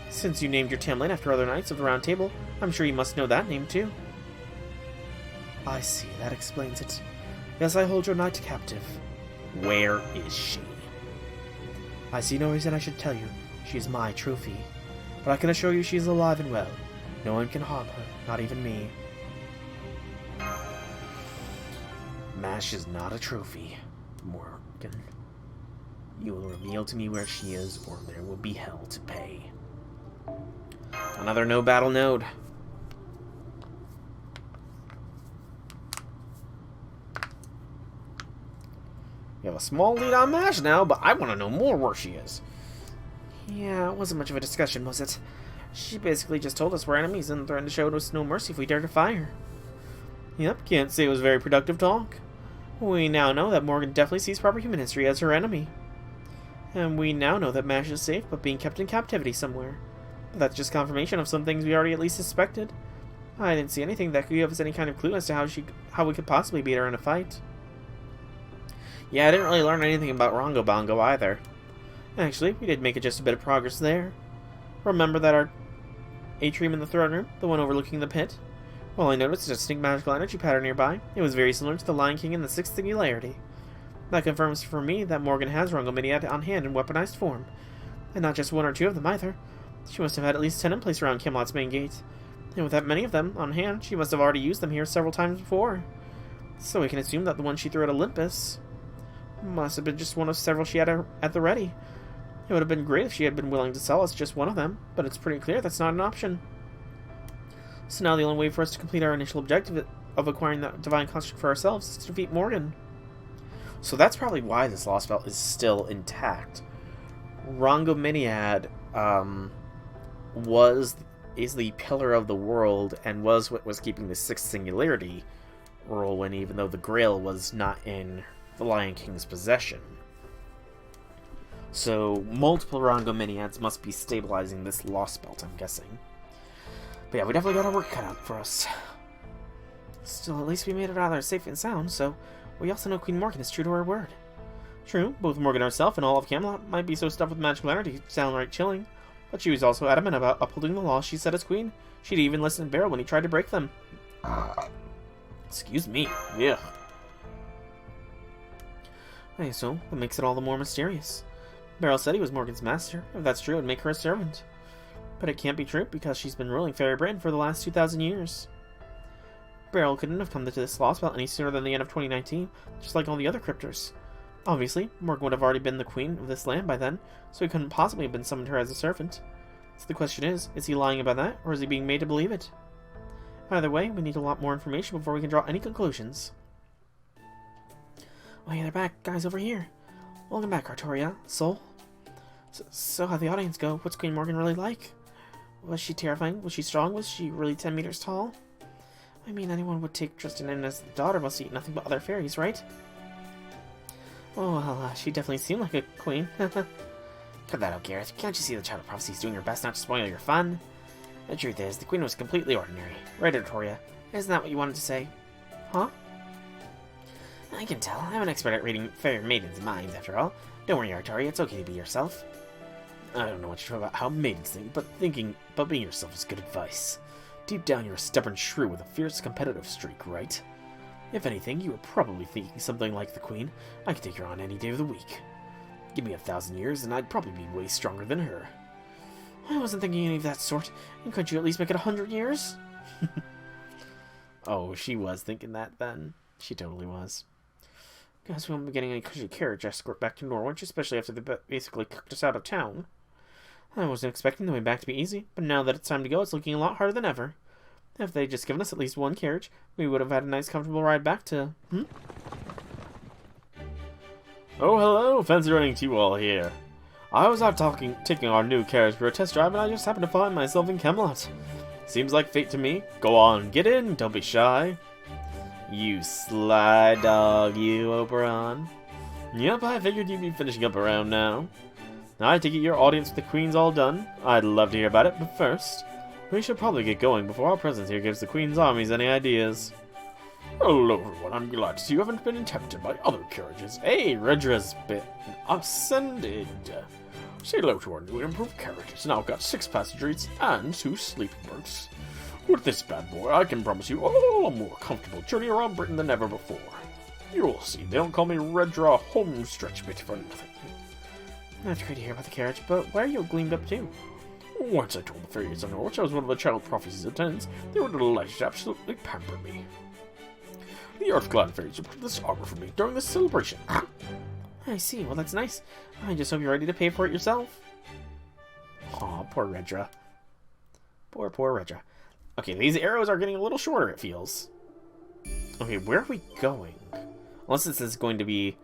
Since you named your Tamlin after other knights of the Round Table, I'm sure you must know that name too. I see, that explains it. Yes, I hold your knight captive. Where is she? I see no reason I should tell you. She is my trophy. But I can assure you she is alive and well. No one can harm her, not even me. Mash is not a trophy, Morgan. You will reveal to me where she is, or there will be hell to pay. Another no-battle node. You have a small lead on Mash now, but I want to know more where she is. Yeah, it wasn't much of a discussion, was it? She basically just told us we're enemies and threatened to show us no mercy if we dare to fire. Yep, can't say it was very productive talk. We now know that Morgan definitely sees proper human history as her enemy. And we now know that Mash is safe, but being kept in captivity somewhere. But that's just confirmation of some things we already at least suspected. I didn't see anything that could give us any kind of clue as to how we could possibly beat her in a fight. Yeah, I didn't really learn anything about Rongo Bongo either. Actually, we did make just a bit of progress there. Remember that our atrium in the throne room, the one overlooking the pit? Well, I noticed a distinct magical energy pattern nearby. It was very similar to the Lion King in the 6th Singularity. That confirms for me that Morgan has Rongominiad on hand in weaponized form. And not just one or two of them either. She must have had at least 10 in place around Camelot's main gate. And with that many of them on hand, she must have already used them here several times before. So we can assume that the one she threw at Olympus must have been just one of several she had at the ready. It would have been great if she had been willing to sell us just one of them, but it's pretty clear that's not an option. So now the only way for us to complete our initial objective of acquiring that divine construct for ourselves is to defeat Morgan. So that's probably why this Lostbelt is still intact. Rongominiad was is the pillar of the world and was what was keeping the Sixth Singularity rolling, even though the Grail was not in the Lion King's possession. So, multiple Rongo Miniads must be stabilizing this Lostbelt, I'm guessing. But yeah, we definitely got our work cut out for us. Still, at least we made it out there safe and sound, so we also know Queen Morgan is true to her word. True, both Morgan herself and all of Camelot might be so stuffed with magical energy downright chilling, but she was also adamant about upholding the laws she set as queen. She'd even listen to Beryl when he tried to break them. Excuse me. Yeah. Hey, so that makes it all the more mysterious. Beryl said he was Morgan's master. If that's true, it'd make her a servant. But it can't be true because she's been ruling Faerie Britain for the last 2,000 years. Beryl couldn't have come to this Lostbelt any sooner than the end of 2019, just like all the other cryptors. Obviously, Morgan would have already been the queen of this land by then, so he couldn't possibly have been summoned her as a servant. So the question is he lying about that, or is he being made to believe it? Either way, we need a lot more information before we can draw any conclusions. Oh yeah, they're back. Guys, over here. Welcome back, Artoria. Soul? So how'd the audience go? What's Queen Morgan really like? Was she terrifying? Was she strong? Was she really 10 meters tall? I mean, anyone would take Tristan in as the daughter must eat nothing but other fairies, right? Oh, well, she definitely seemed like a queen. Cut that out, Gareth. Can't you see the Child of Prophecy is doing her best not to spoil your fun? The truth is, the queen was completely ordinary. Right, Artoria? Isn't that what you wanted to say? Huh? I can tell. I'm an expert at reading fair maidens' minds, after all. Don't worry, Artoria. It's okay to be yourself. I don't know much about how maidens think, but being yourself is good advice. Deep down, you're a stubborn shrew with a fierce competitive streak, right? If anything, you were probably thinking something like the queen. I could take her on any day of the week. Give me 1,000 years, and I'd probably be way stronger than her. I wasn't thinking any of that sort. And couldn't you at least make it 100 years? Oh, she was thinking that then. She totally was. Guess we won't be getting any cushy carriage escort back to Norwich, especially after they basically kicked us out of town. I wasn't expecting the way back to be easy, but now that it's time to go, it's looking a lot harder than ever. If they'd just given us at least one carriage, we would have had a nice, comfortable ride back to... Oh, hello! Fancy running to you all here. I was out taking our new carriage for a test drive, and I just happened to find myself in Camelot. Seems like fate to me. Go on, get in, don't be shy. You sly dog, you, Oberon. Yep, I figured you'd be finishing up around now. I take it your audience with the Queen's all done. I'd love to hear about it, but first, we should probably get going before our presence here gives the Queen's armies any ideas. Hello, everyone. I'm glad to see you haven't been tempted by other carriages. Hey, Redra's been ascended. Say hello to our new improved carriage. It's now got 6 passengers and 2 sleeping berths. With this bad boy, I can promise you a more comfortable journey around Britain than ever before. You'll see, they don't call me Redra Homestretch Bit for nothing. That's great to hear about the carriage, but why are you gleamed up too? Once I told the fairies of Norwich I was one of the Child Prophecy's attendants, they were delighted to absolutely pamper me. The Earth-Glad fairies put this armor for me during the celebration. I see, well that's nice. I just hope you're ready to pay for it yourself. Aw, poor Redra. Poor Redra. Okay, these arrows are getting a little shorter, it feels. Okay, where are we going? Unless this is going to be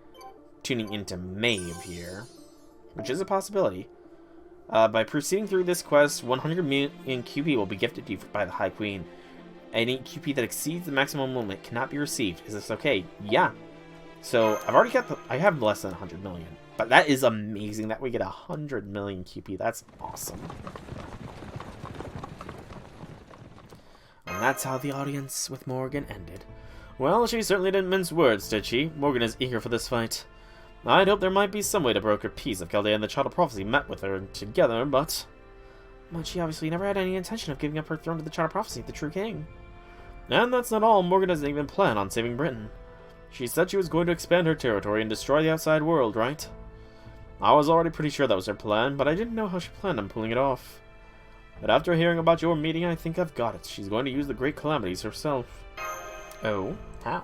tuning into Maeve here, which is a possibility. By proceeding through this quest, 100 million QP will be gifted to you by the High Queen. Any QP that exceeds the maximum limit cannot be received. Is this okay? Yeah. So, I have less than 100 million. But that is amazing that we get 100 million QP. That's awesome. And that's how the audience with Morgan ended. Well, she certainly didn't mince words, did she? Morgan is eager for this fight. I'd hoped there might be some way to broker peace if Chaldea and the Child of Prophecy met with her together, but she obviously never had any intention of giving up her throne to the Child of Prophecy, the true king. And that's not all. Morgan doesn't even plan on saving Britain. She said she was going to expand her territory and destroy the outside world, right? I was already pretty sure that was her plan, but I didn't know how she planned on pulling it off. But after hearing about your meeting, I think I've got it. She's going to use the Great Calamities herself. Oh? How?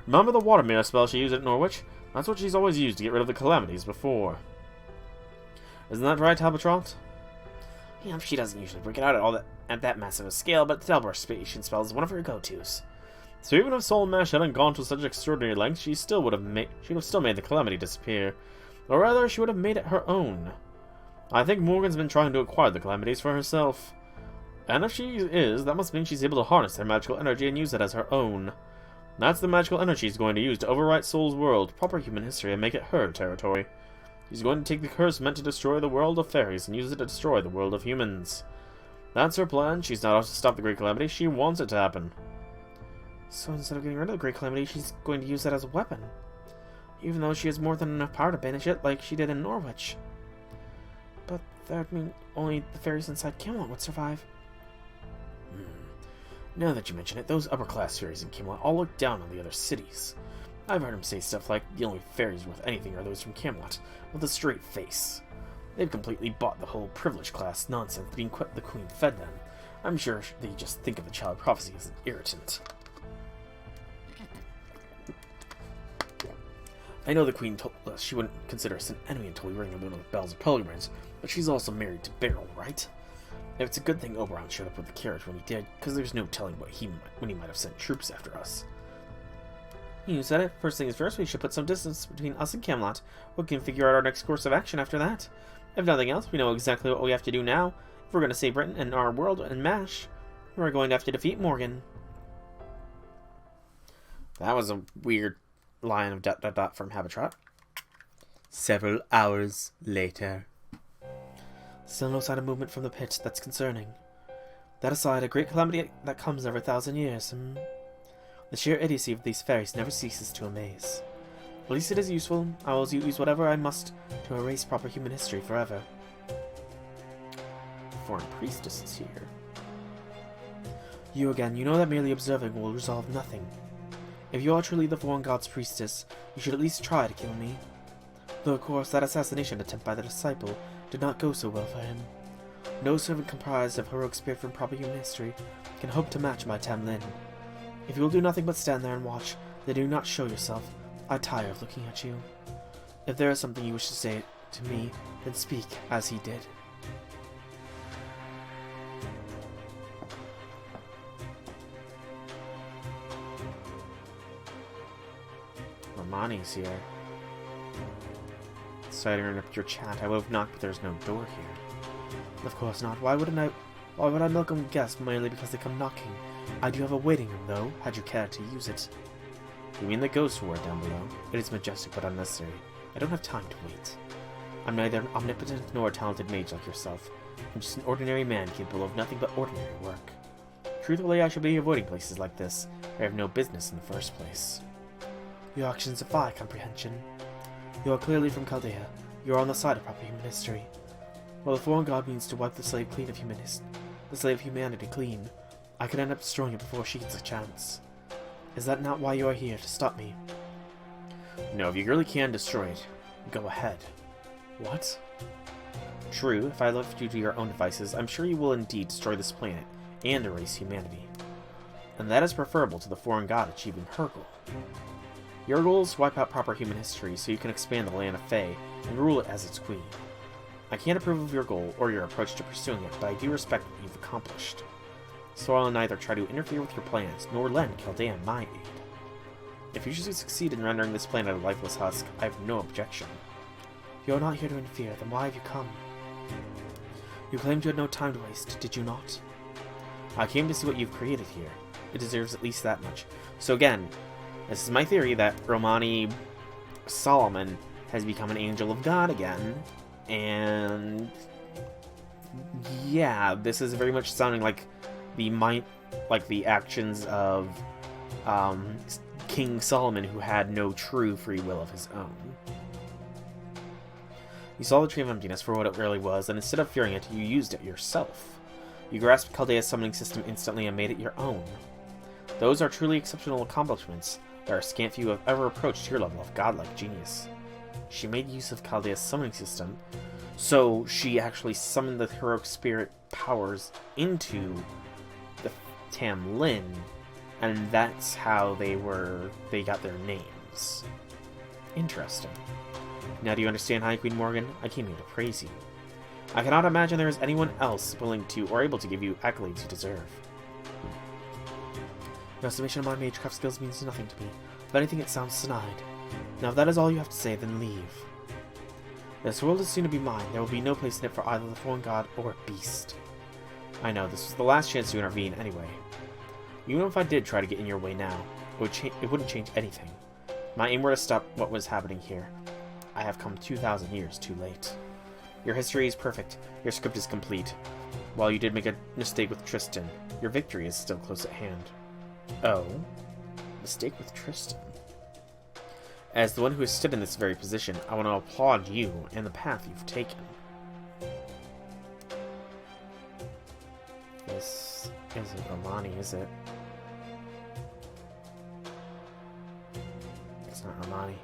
Remember the water mirror spell she used at Norwich? That's what she's always used to get rid of the Calamities before. Isn't that right, Albatroth? Yeah, she doesn't usually break it out at that massive a scale, but the teleportation spell is one of her go-tos. So even if Soul Mash hadn't gone to such extraordinary lengths, she would have still made the Calamity disappear. Or rather, she would have made it her own. I think Morgan's been trying to acquire the Calamities for herself. And if she is, that must mean she's able to harness their magical energy and use it as her own. That's the magical energy she's going to use to overwrite Soul's world, proper human history, and make it her territory. She's going to take the curse meant to destroy the world of fairies and use it to destroy the world of humans. That's her plan. She's not out to stop the Great Calamity. She wants it to happen. So instead of getting rid of the Great Calamity, she's going to use it as a weapon. Even though she has more than enough power to banish it, like she did in Norwich. But that would mean only the fairies inside Camelot would survive. Now that you mention it, those upper-class fairies in Camelot all look down on the other cities. I've heard them say stuff like, the only fairies worth anything are those from Camelot, with a straight face. They've completely bought the whole privileged class nonsense being the Queen fed them. I'm sure they just think of the child prophecy as an irritant. I know the Queen told us she wouldn't consider us an enemy until we ring the Luna with bells of pilgrims, but she's also married to Beryl, right? It's a good thing Oberon showed up with the carriage when he did, because there's no telling when he might have sent troops after us. You said it. First thing is first, we should put some distance between us and Camelot. We can figure out our next course of action after that. If nothing else, we know exactly what we have to do now. If we're going to save Britain and our world and MASH, we're going to have to defeat Morgan. That was a weird line of ... from Habitat. Several hours later. Still no sign of movement from the pit. That's concerning. That aside, a great calamity that comes every 1,000 years. The sheer idiocy of these fairies never ceases to amaze. At least it is useful. I will use whatever I must to erase proper human history forever. The foreign priestess is here. You again. You know that merely observing will resolve nothing. If you are truly the foreign god's priestess, you should at least try to kill me. Though, of course, that assassination attempt by the disciple did not go so well for him. No servant comprised of heroic spirit from proper human history can hope to match my Tam Lin. If you will do nothing but stand there and watch, then do not show yourself. I tire of looking at you. If there is something you wish to say to me, then speak as he did. Romani's here. Sorry to interrupt your chat. I would have knocked, but there's no door here. Of course not. Why would I welcome guests merely because they come knocking? I do have a waiting room, though, had you care to use it. You mean the ghost ward down below? It is majestic but unnecessary. I don't have time to wait. I'm neither an omnipotent nor a talented mage like yourself. I'm just an ordinary man capable of nothing but ordinary work. Truthfully, I should be avoiding places like this, where I have no business in the first place. Your actions defy comprehension. You are clearly from Chaldea. You are on the side of proper human history. While the foreign god means to wipe the slave of humanity clean, I could end up destroying it before she gets a chance. Is that not why you are here, to stop me? No, if you really can destroy it, go ahead. What? True, if I left you to your own devices, I'm sure you will indeed destroy this planet and erase humanity. And that is preferable to the foreign god achieving her goal. Your goal is to wipe out proper human history so you can expand the land of Fae and rule it as its queen. I can't approve of your goal or your approach to pursuing it, but I do respect what you've accomplished. So I'll neither try to interfere with your plans, nor lend Chaldea my aid. If you should succeed in rendering this planet a lifeless husk, I have no objection. If you are not here to interfere, then why have you come? You claimed you had no time to waste, did you not? I came to see what you've created here. It deserves at least that much. So again, this is my theory that Romani Solomon has become an angel of God again, and yeah, this is very much sounding like the actions of King Solomon, who had no true free will of his own. You saw the Tree of Emptiness for what it really was, and instead of fearing it, you used it yourself. You grasped Chaldea's summoning system instantly and made it your own. Those are truly exceptional accomplishments. There are scant few who have ever approached your level of godlike genius. She made use of Chaldea's summoning system, so she actually summoned the heroic spirit powers into the Tam Lin, and that's how they got their names. Interesting. Now do you understand, High Queen Morgan? I came here to praise you. I cannot imagine there is anyone else willing to or able to give you accolades you deserve. Your estimation of my magecraft skills means nothing to me. If anything, it sounds snide. Now if that is all you have to say, then leave. This world is soon to be mine. There will be no place in it for either the foreign god or beast. I know, this was the last chance to intervene anyway. Even if I did try to get in your way now, it wouldn't change anything. My aim were to stop what was happening here. I have come 2,000 years too late. Your history is perfect. Your script is complete. While you did make a mistake with Tristan, your victory is still close at hand. Oh? Mistake with Tristan? As the one who has stood in this very position, I want to applaud you and the path you've taken. This isn't Romani, is it? It's not Romani.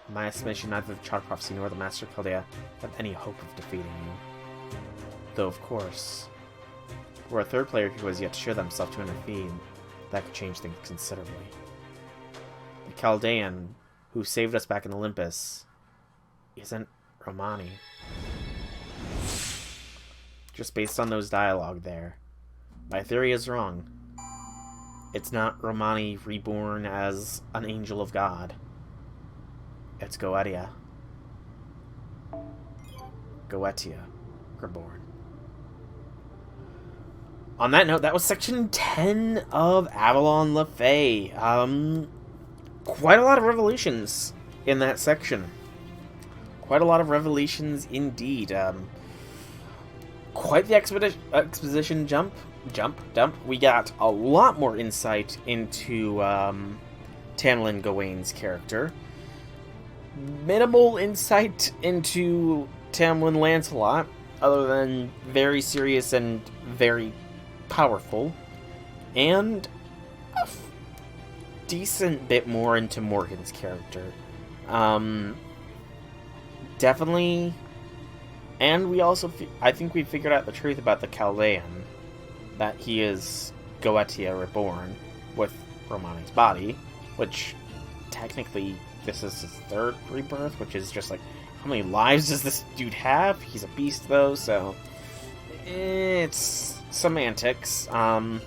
In my estimation, neither the Child Prophecy nor the Master Chaldea have any hope of defeating you. Though, of course, were a third player who has yet to show themselves to intervene, that could change things considerably. The Chaldean, who saved us back in Olympus, isn't Romani. Just based on those dialogue there, my theory is wrong. It's not Romani reborn as an angel of God. It's Goetia. Goetia reborn. On that note, that was section 10 of Avalon Le Fae. Quite a lot of revelations in that section. Quite a lot of revelations indeed. Quite the exposition dump. We got a lot more insight into Tamlin Gawain's character. Minimal insight into Tamlin Lancelot, other than very serious and very powerful. And a decent bit more into Morgan's character. Definitely. And we also, I think we figured out the truth about the Chaldean. That he is Goetia reborn with Romani's body. Which, technically, this is his third rebirth. Which is just like, how many lives does this dude have? He's a beast, though, so... It's semantics. And...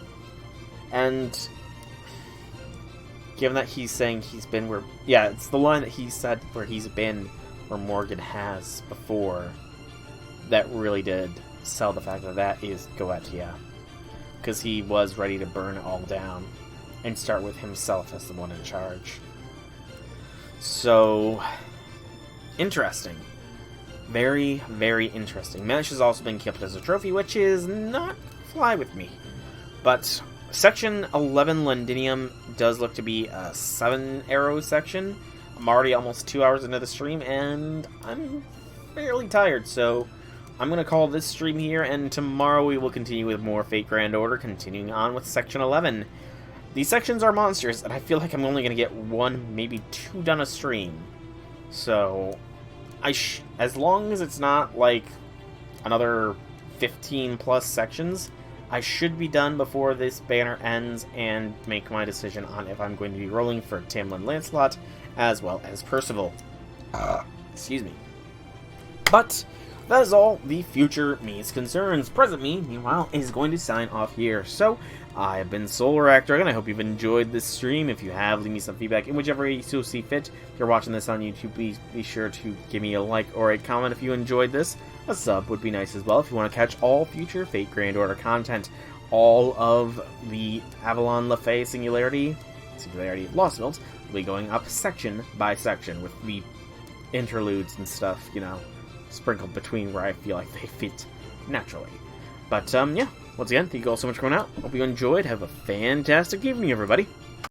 Given that he's saying he's been where... Yeah, it's the line that he said where he's been where Morgan has before... That really did sell the fact that that is Goetia. Because he was ready to burn it all down and start with himself as the one in charge. So, interesting. Very, very interesting. Mesh has also been kept as a trophy, which is not fly with me. But section 11 Londinium does look to be a 7-arrow section. I'm already almost 2 hours into the stream, and I'm fairly tired, so... I'm going to call this stream here, and tomorrow we will continue with more Fate Grand Order, continuing on with Section 11. These sections are monsters, and I feel like I'm only going to get 1, maybe 2 done a stream. So, as long as it's not, like, another 15-plus sections, I should be done before this banner ends and make my decision on if I'm going to be rolling for Tamlin Lancelot, as well as Percival. Excuse me. But... that is all the future me's concerns. Present me, meanwhile, is going to sign off here. So, I have been Solar Dragon. I hope you've enjoyed this stream. If you have, leave me some feedback in whichever way you see fit. If you're watching this on YouTube, please be sure to give me a like or a comment if you enjoyed this. A sub would be nice as well if you want to catch all future Fate Grand Order content. All of the Avalon Le Fae Singularity of Lostbelt will be going up section by section with the interludes and stuff, you know, sprinkled between where I feel like they fit naturally. But, yeah, once again, thank you all so much for coming out. Hope you enjoyed. Have a fantastic evening, everybody.